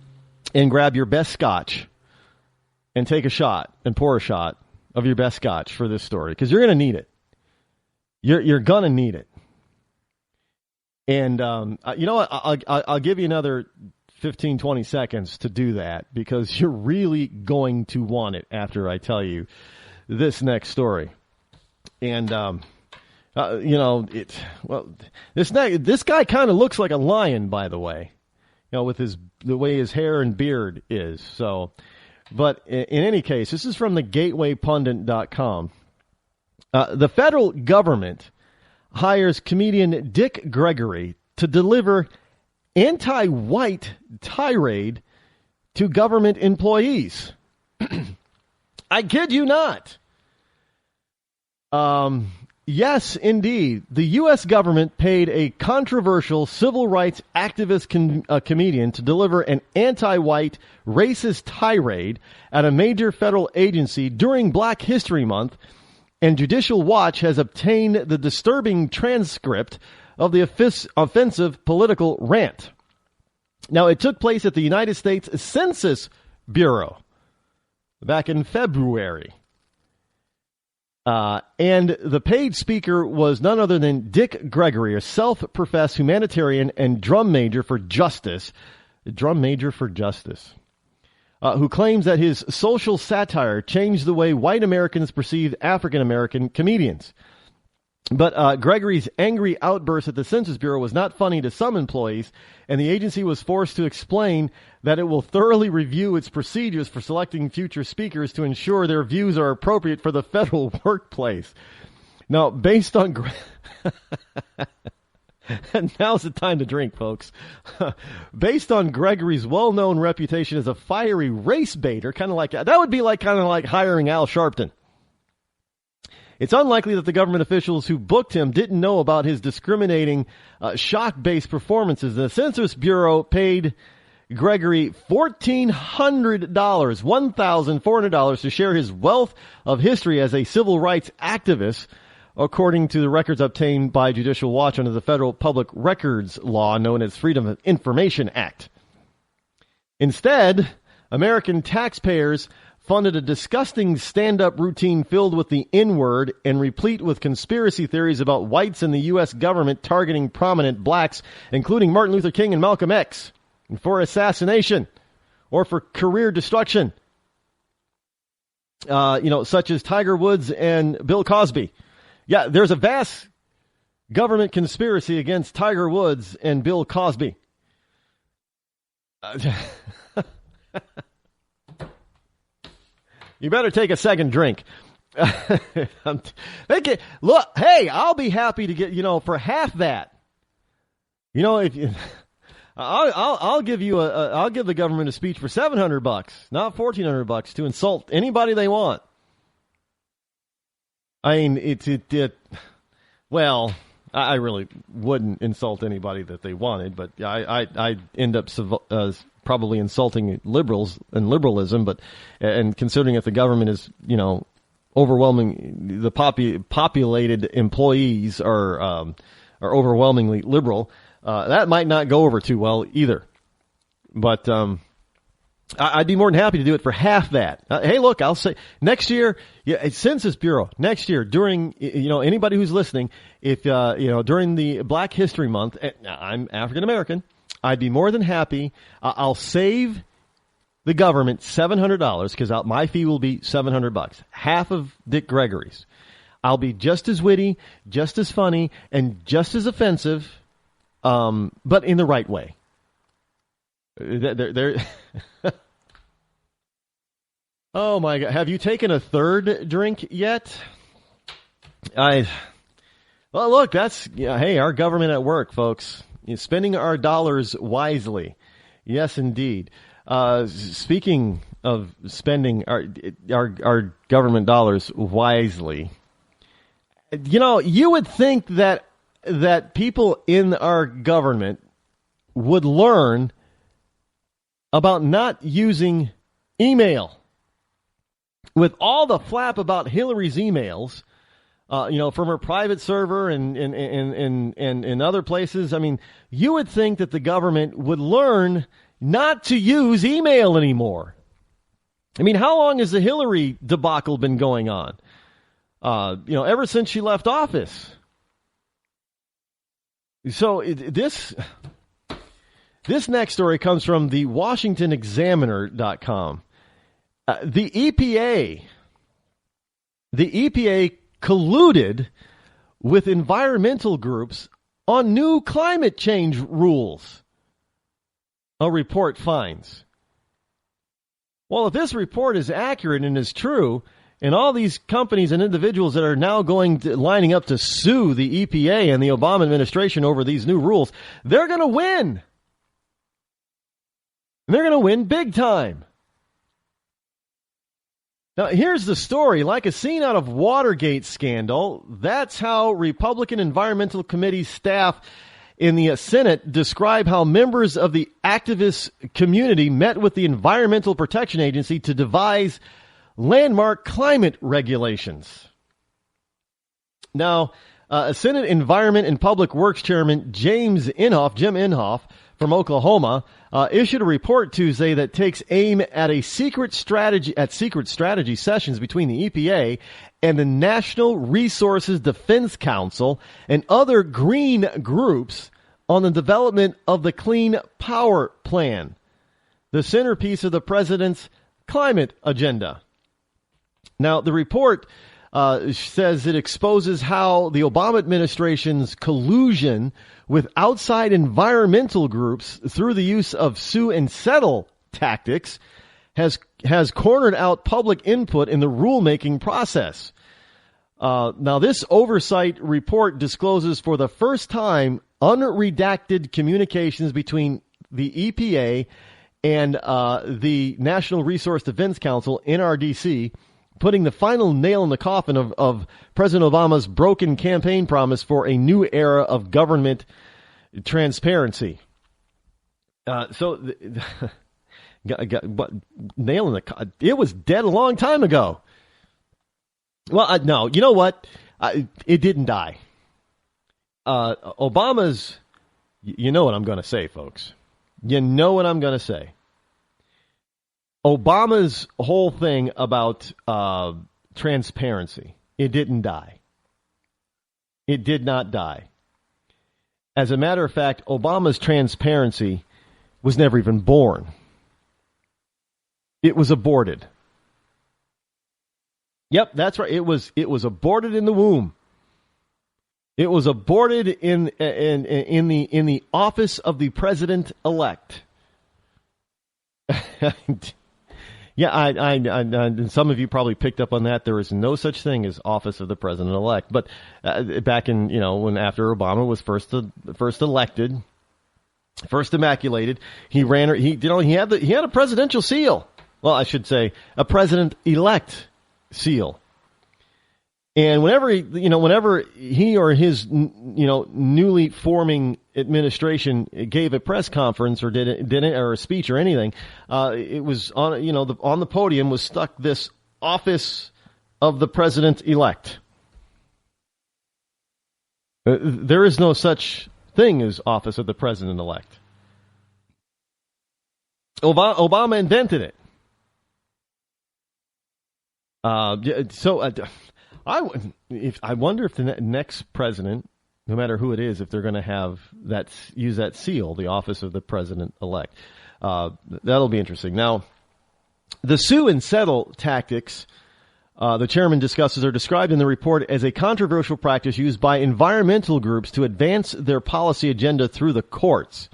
and grab your best scotch and take a shot and pour a shot of your best scotch for this story, because you're going to need it. You're going to need it. And you know what? I'll give you another 15, 20 seconds to do that, because you're really going to want it after I tell you this next story. And this guy kind of looks like a lion, by the way. With the way his hair and beard is. So. But in any case, this is from the gatewaypundit.com. The federal government hires comedian Dick Gregory to deliver anti-white tirade to government employees. I kid you not. Yes, indeed. The U.S. government paid a controversial civil rights activist comedian to deliver an anti-white racist tirade at a major federal agency during Black History Month, and Judicial Watch has obtained the disturbing transcript of the offensive political rant. Now, it took place at the United States Census Bureau back in February. And the paid speaker was none other than Dick Gregory, a self-professed humanitarian and drum major for justice, who claims that his social satire changed the way white Americans perceived African-American comedians. But Gregory's angry outburst at the Census Bureau was not funny to some employees, and the agency was forced to explain that it will thoroughly review its procedures for selecting future speakers to ensure their views are appropriate for the federal workplace. Now, based on... And now's the time to drink, folks. Based on Gregory's well-known reputation as a fiery race baiter, kind of like... That would be kind of like hiring Al Sharpton. It's unlikely that the government officials who booked him didn't know about his discriminating, shock-based performances. The Census Bureau paid Gregory $1,400 to share his wealth of history as a civil rights activist, according to the records obtained by Judicial Watch under the federal public records law known as Freedom of Information Act. Instead, American taxpayers funded a disgusting stand-up routine filled with the N-word and replete with conspiracy theories about whites and the U.S. government targeting prominent blacks, including Martin Luther King and Malcolm X, for assassination or for career destruction, such as Tiger Woods and Bill Cosby. Yeah, there's a vast government conspiracy against Tiger Woods and Bill Cosby. You better take a second drink. Look, hey, I'll be happy to get, for half that. You know, if you, I'll give you I'll give the government a speech for $700, not $1,400, to insult anybody they want. I mean, well, I really wouldn't insult anybody that they wanted, but I end up probably insulting liberals and liberalism, and considering that the government is, overwhelming, the populated employees are overwhelmingly liberal, that might not go over too well either. But I'd be more than happy to do it for half that. Hey, look, I'll say next year, Census Bureau, next year during, anybody who's listening, if, during the Black History Month, I'm African American, I'd be more than happy. I'll save the government $700 because my fee will be $700, half of Dick Gregory's. I'll be just as witty, just as funny, and just as offensive, but in the right way. Oh my God! Have you taken a third drink yet? Well, look, that's hey, our government at work, folks. Spending our dollars wisely. Yes, indeed. Speaking of spending our government dollars wisely, you would think that people in our government would learn about not using email. With all the flap about Hillary's emails, from her private server and other places, I mean, you would think that the government would learn not to use email anymore. I mean, how long has the Hillary debacle been going on? Ever since she left office. So this next story comes from the WashingtonExaminer.com. The EPA colluded with environmental groups on new climate change rules, a report finds. Well, if this report is accurate and is true, and all these companies and individuals that are now lining up to sue the EPA and the Obama administration over these new rules, they're going to win. And they're going to win big time. Now, here's the story. Like a scene out of Watergate scandal, that's how Republican Environmental Committee staff in the Senate describe how members of the activist community met with the Environmental Protection Agency to devise landmark climate regulations. Now, Senate Environment and Public Works Chairman Jim Inhofe from Oklahoma, issued a report Tuesday that takes aim at secret strategy sessions between the EPA and the National Resources Defense Council and other green groups on the development of the Clean Power Plan, the centerpiece of the president's climate agenda. Now, the report says it exposes how the Obama administration's collusion with outside environmental groups through the use of sue and settle tactics has cornered out public input in the rulemaking process. Now, this oversight report discloses for the first time unredacted communications between the EPA and the National Resource Defense Council, NRDC, putting the final nail in the coffin of President Obama's broken campaign promise for a new era of government transparency. Nail in the coffin. It was dead a long time ago. Well, no, you know what? It didn't die. Obama's, you know what I'm going to say, folks. You know what I'm going to say. Obama's whole thing about transparency, it didn't die. It did not die. As a matter of fact, Obama's transparency was never even born. It was aborted. Yep, that's right. It was aborted in the womb. It was aborted in the office of the president-elect. Yeah, I some of you probably picked up on that. There is no such thing as office of the president-elect. But back in, when after Obama was first elected, First immaculated. He ran her. He had a presidential seal. Well, I should say a president-elect seal. And whenever he or his newly forming administration gave a press conference or did it or a speech or anything, it was on on the podium was stuck this office of the president-elect. There is no such thing as office of the president-elect. Obama invented it. I wonder if the next president, no matter who it is, if they're going to use that seal, the office of the president-elect. That'll be interesting. Now, the sue and settle tactics the chairman discusses are described in the report as a controversial practice used by environmental groups to advance their policy agenda through the courts.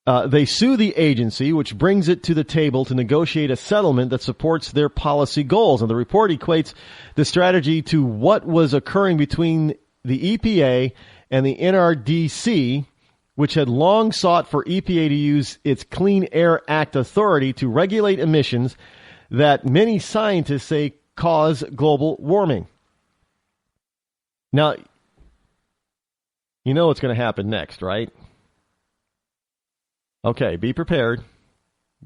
They sue the agency, which brings it to the table to negotiate a settlement that supports their policy goals. And the report equates the strategy to what was occurring between the EPA and the NRDC, which had long sought for EPA to use its Clean Air Act authority to regulate emissions that many scientists say cause global warming. Now, you know what's going to happen next, right? Okay, be prepared.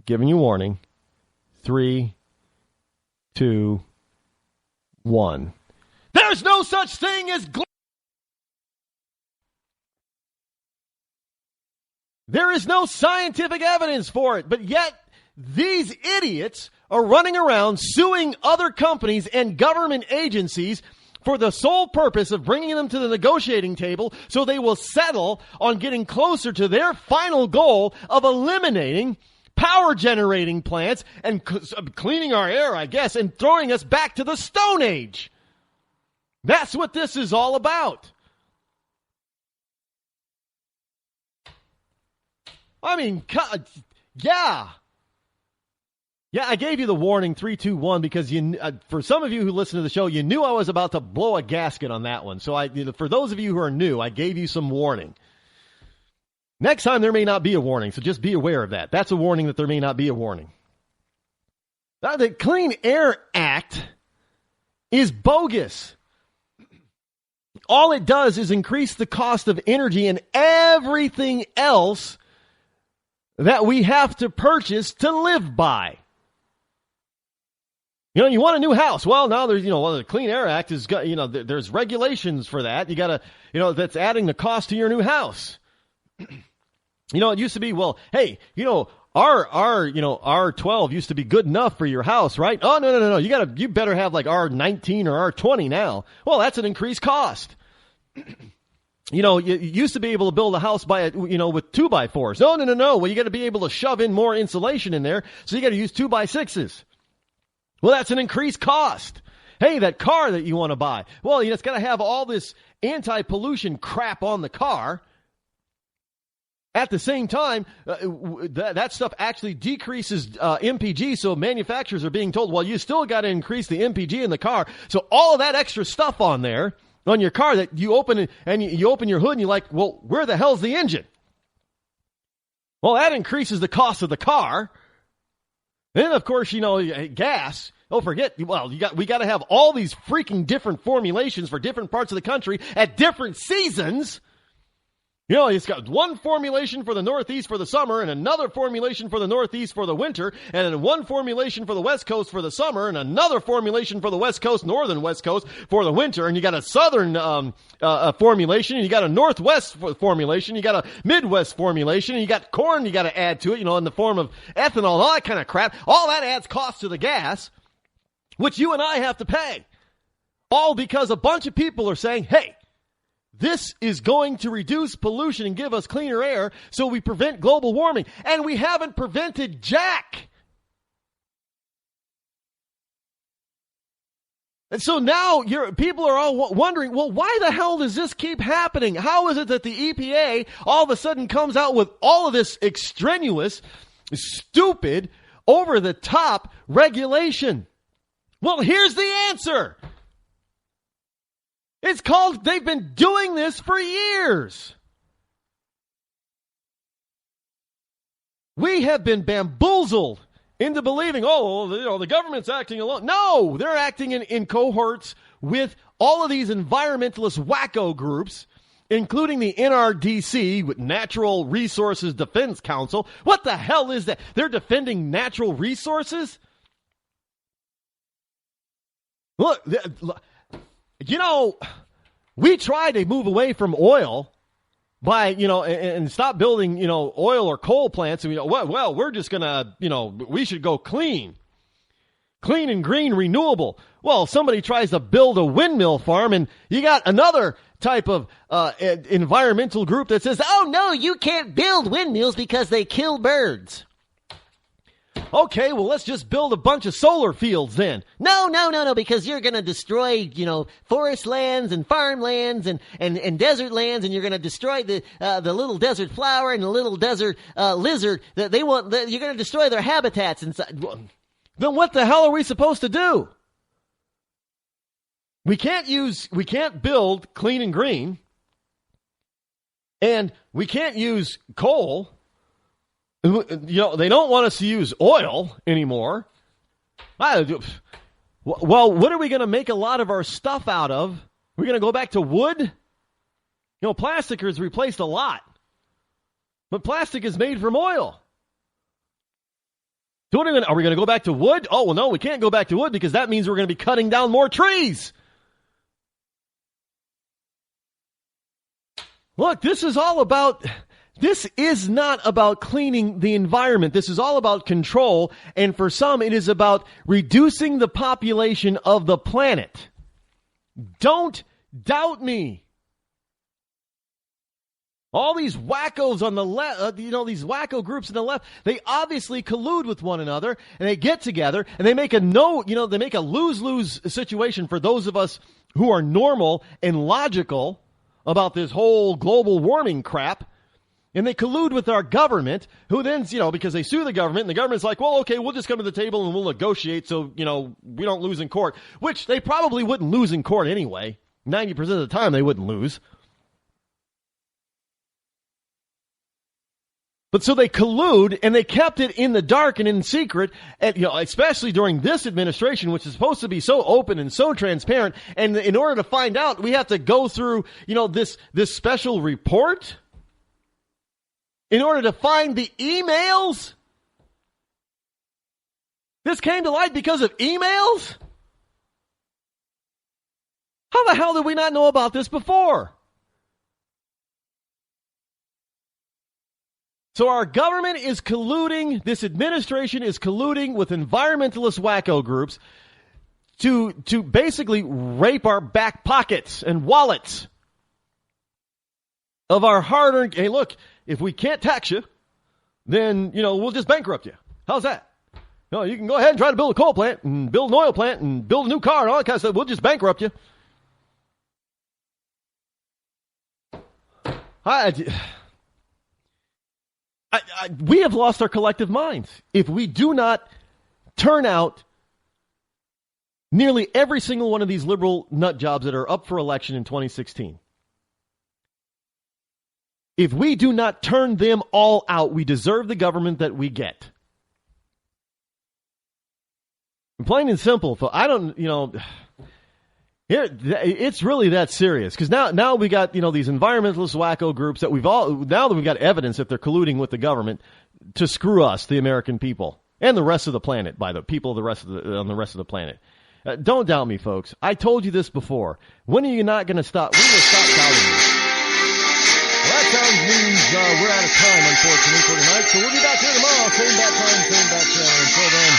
Giving you warning. 3, 2, 1. There's no such thing as There is no scientific evidence for it, but yet these idiots are running around suing other companies and government agencies for the sole purpose of bringing them to the negotiating table so they will settle on getting closer to their final goal of eliminating power generating plants and cleaning our air, I guess, and throwing us back to the Stone Age. That's what this is all about. I mean, yeah. Yeah, I gave you the warning 3, 2, 1 because for some of you who listen to the show, you knew I was about to blow a gasket on that one. So for those of you who are new, I gave you some warning. Next time there may not be a warning, so just be aware of that. That's a warning that there may not be a warning. Now, the Clean Air Act is bogus. All it does is increase the cost of energy and everything else that we have to purchase to live by. You want a new house. Well, now there's, the Clean Air Act has got, there's regulations for that. You got to, that's adding the cost to your new house. It used to be, well, hey, R12 used to be good enough for your house, right? Oh, no. You better have like R19 or R20 now. Well, that's an increased cost. You used to be able to build a house with 2x4s. No. Well, you got to be able to shove in more insulation in there, so you got to use 2x6s. Well, that's an increased cost. Hey, that car that you want to buy. Well, it's got to have all this anti-pollution crap on the car. At the same time, that stuff actually decreases MPG, so manufacturers are being told, well, you still got to increase the MPG in the car. So all of that extra stuff on there, on your car that you open and you open your hood and you're like, well, where the hell's the engine? Well, that increases the cost of the car. Then, of course, gas. Oh, we got to have all these freaking different formulations for different parts of the country at different seasons. It's got one formulation for the Northeast for the summer and another formulation for the Northeast for the winter, and then one formulation for the West Coast for the summer and another formulation for the West Coast, Northern West Coast for the winter. And you got a Southern formulation, and you got a Northwest formulation, you got a Midwest formulation, and you got corn you got to add to it, in the form of ethanol and all that kind of crap. All that adds cost to the gas, which you and I have to pay. All because a bunch of people are saying, hey, this is going to reduce pollution and give us cleaner air so we prevent global warming. And we haven't prevented jack. And so now people are all wondering, well, why the hell does this keep happening? How is it that the EPA all of a sudden comes out with all of this extraneous, stupid, over-the-top regulation? Well, here's the answer. It's called, they've been doing this for years. We have been bamboozled into believing, the government's acting alone. No, they're acting in cohorts with all of these environmentalist wacko groups, including the NRDC, with Natural Resources Defense Council. What the hell is that? They're defending natural resources? Look, we tried to move away from oil by, and stop building, oil or coal plants. And we're just going to, we should go clean and green, renewable. Well, somebody tries to build a windmill farm, and you got another type of environmental group that says, oh, no, you can't build windmills because they kill birds. Okay, well, let's just build a bunch of solar fields then. No, because you're going to destroy, forest lands and farmlands and desert lands, and you're going to destroy the little desert flower and the little desert lizard that they want. You're going to destroy their habitats inside. Then what the hell are we supposed to do? We can't build clean and green, and we can't use coal. They don't want us to use oil anymore. Well, what are we going to make a lot of our stuff out of? We're going to go back to wood? Plastic has replaced a lot. But plastic is made from oil. So are we going to go back to wood? Oh, well, no, we can't go back to wood because that means we're going to be cutting down more trees. Look, this is not about cleaning the environment. This is all about control. And for some, it is about reducing the population of the planet. Don't doubt me. All these wackos on the left, these wacko groups on the left, they obviously collude with one another, and they get together, and they make a lose-lose situation for those of us who are normal and logical about this whole global warming crap. And they collude with our government, who then, because they sue the government, and the government's like, well, okay, we'll just come to the table and we'll negotiate so, we don't lose in court, which they probably wouldn't lose in court anyway. 90% of the time they wouldn't lose. But so they collude, and they kept it in the dark and in secret, and, especially during this administration, which is supposed to be so open and so transparent. And in order to find out, we have to go through, this special report in order to find the emails. This came to light because of emails? How the hell did we not know about this before? So our government is colluding, this administration is colluding with environmentalist wacko groups to basically rape our back pockets and wallets of our hard-earned. Hey, look, if we can't tax you, then, we'll just bankrupt you. How's that? No, you can go ahead and try to build a coal plant and build an oil plant and build a new car and all that kind of stuff. We'll just bankrupt you. We have lost our collective minds if we do not turn out nearly every single one of these liberal nut jobs that are up for election in 2016. If we do not turn them all out, we deserve the government that we get. Plain and simple. It's really that serious, because now we got these environmentalist wacko groups that we've got evidence that they're colluding with the government to screw us, the American people, and the rest of the planet, by the people on the rest of the planet. Don't doubt me, folks. I told you this before. When are you not going to stop? When are you going to stop doubting me? Well, that sounds means we're out of time, unfortunately, for tonight. So we'll be back here tomorrow, same bat time, same bat channel. Until then,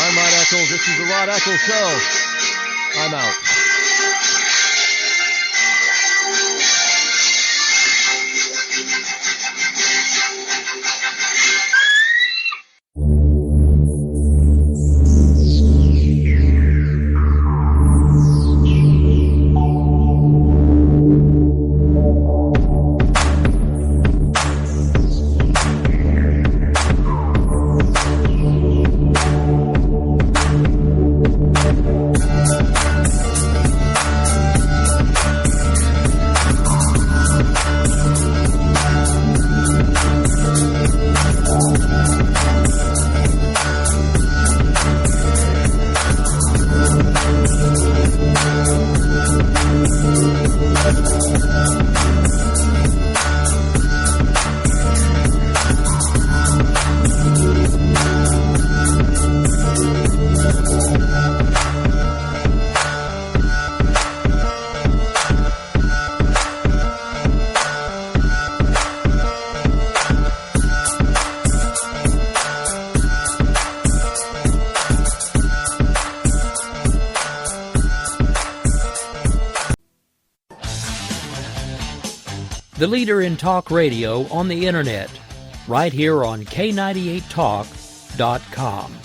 I'm Rod Eccles. This is the Rod Eccles Show. I'm out. the leader in talk radio on the internet, right here on K98Talk.com.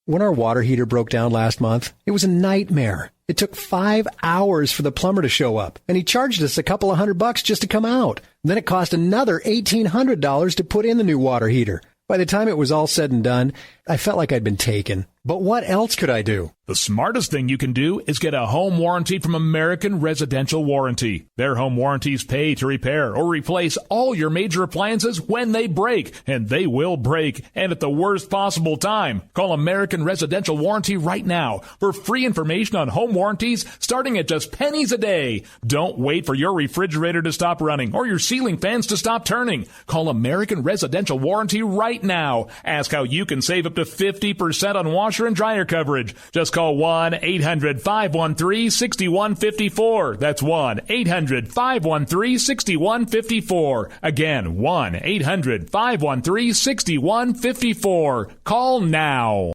When our water heater broke down last month, it was a nightmare. It took 5 hours for the plumber to show up, and he charged us a couple of $100 just to come out. And then it cost another $1,800 to put in the new water heater. By the time it was all said and done, I felt like I'd been taken. But what else could I do? The smartest thing you can do is get a home warranty from American Residential Warranty. Their home warranties pay to repair or replace all your major appliances when they break, and they will break, and at the worst possible time. Call American Residential Warranty right now for free information on home warranties starting at just pennies a day. Don't wait for your refrigerator to stop running or your ceiling fans to stop turning. Call American Residential Warranty right now. Ask how you can save up to 50% on washer and dryer coverage. Just call 1-800-513-6154. That's 1-800-513-6154. Again, 1-800-513-6154. Call now.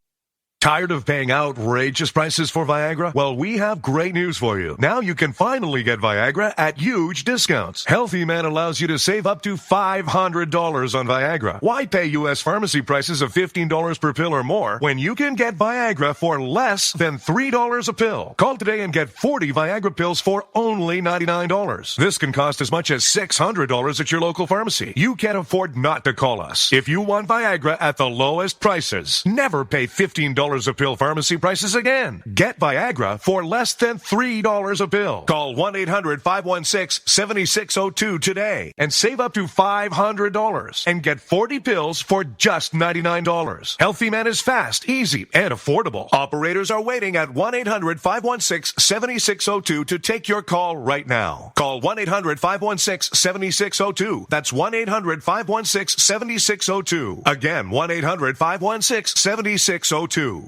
Tired of paying outrageous prices for Viagra? Well, we have great news for you. Now you can finally get Viagra at huge discounts. Healthy Man allows you to save up to $500 on Viagra. Why pay U.S. pharmacy prices of $15 per pill or more when you can get Viagra for less than $3 a pill? Call today and get 40 Viagra pills for only $99. This can cost as much as $600 at your local pharmacy. You can't afford not to call us. If you want Viagra at the lowest prices, never pay $15 a pill pharmacy prices again. Get Viagra for less than $3 a pill. Call 1-800-516-7602 today and save up to $500 and get 40 pills for just $99. Healthy Man is fast, easy, and affordable. Operators are waiting at 1-800-516-7602 to take your call right now. Call 1-800-516-7602. That's 1-800-516-7602. Again, 1-800-516-7602.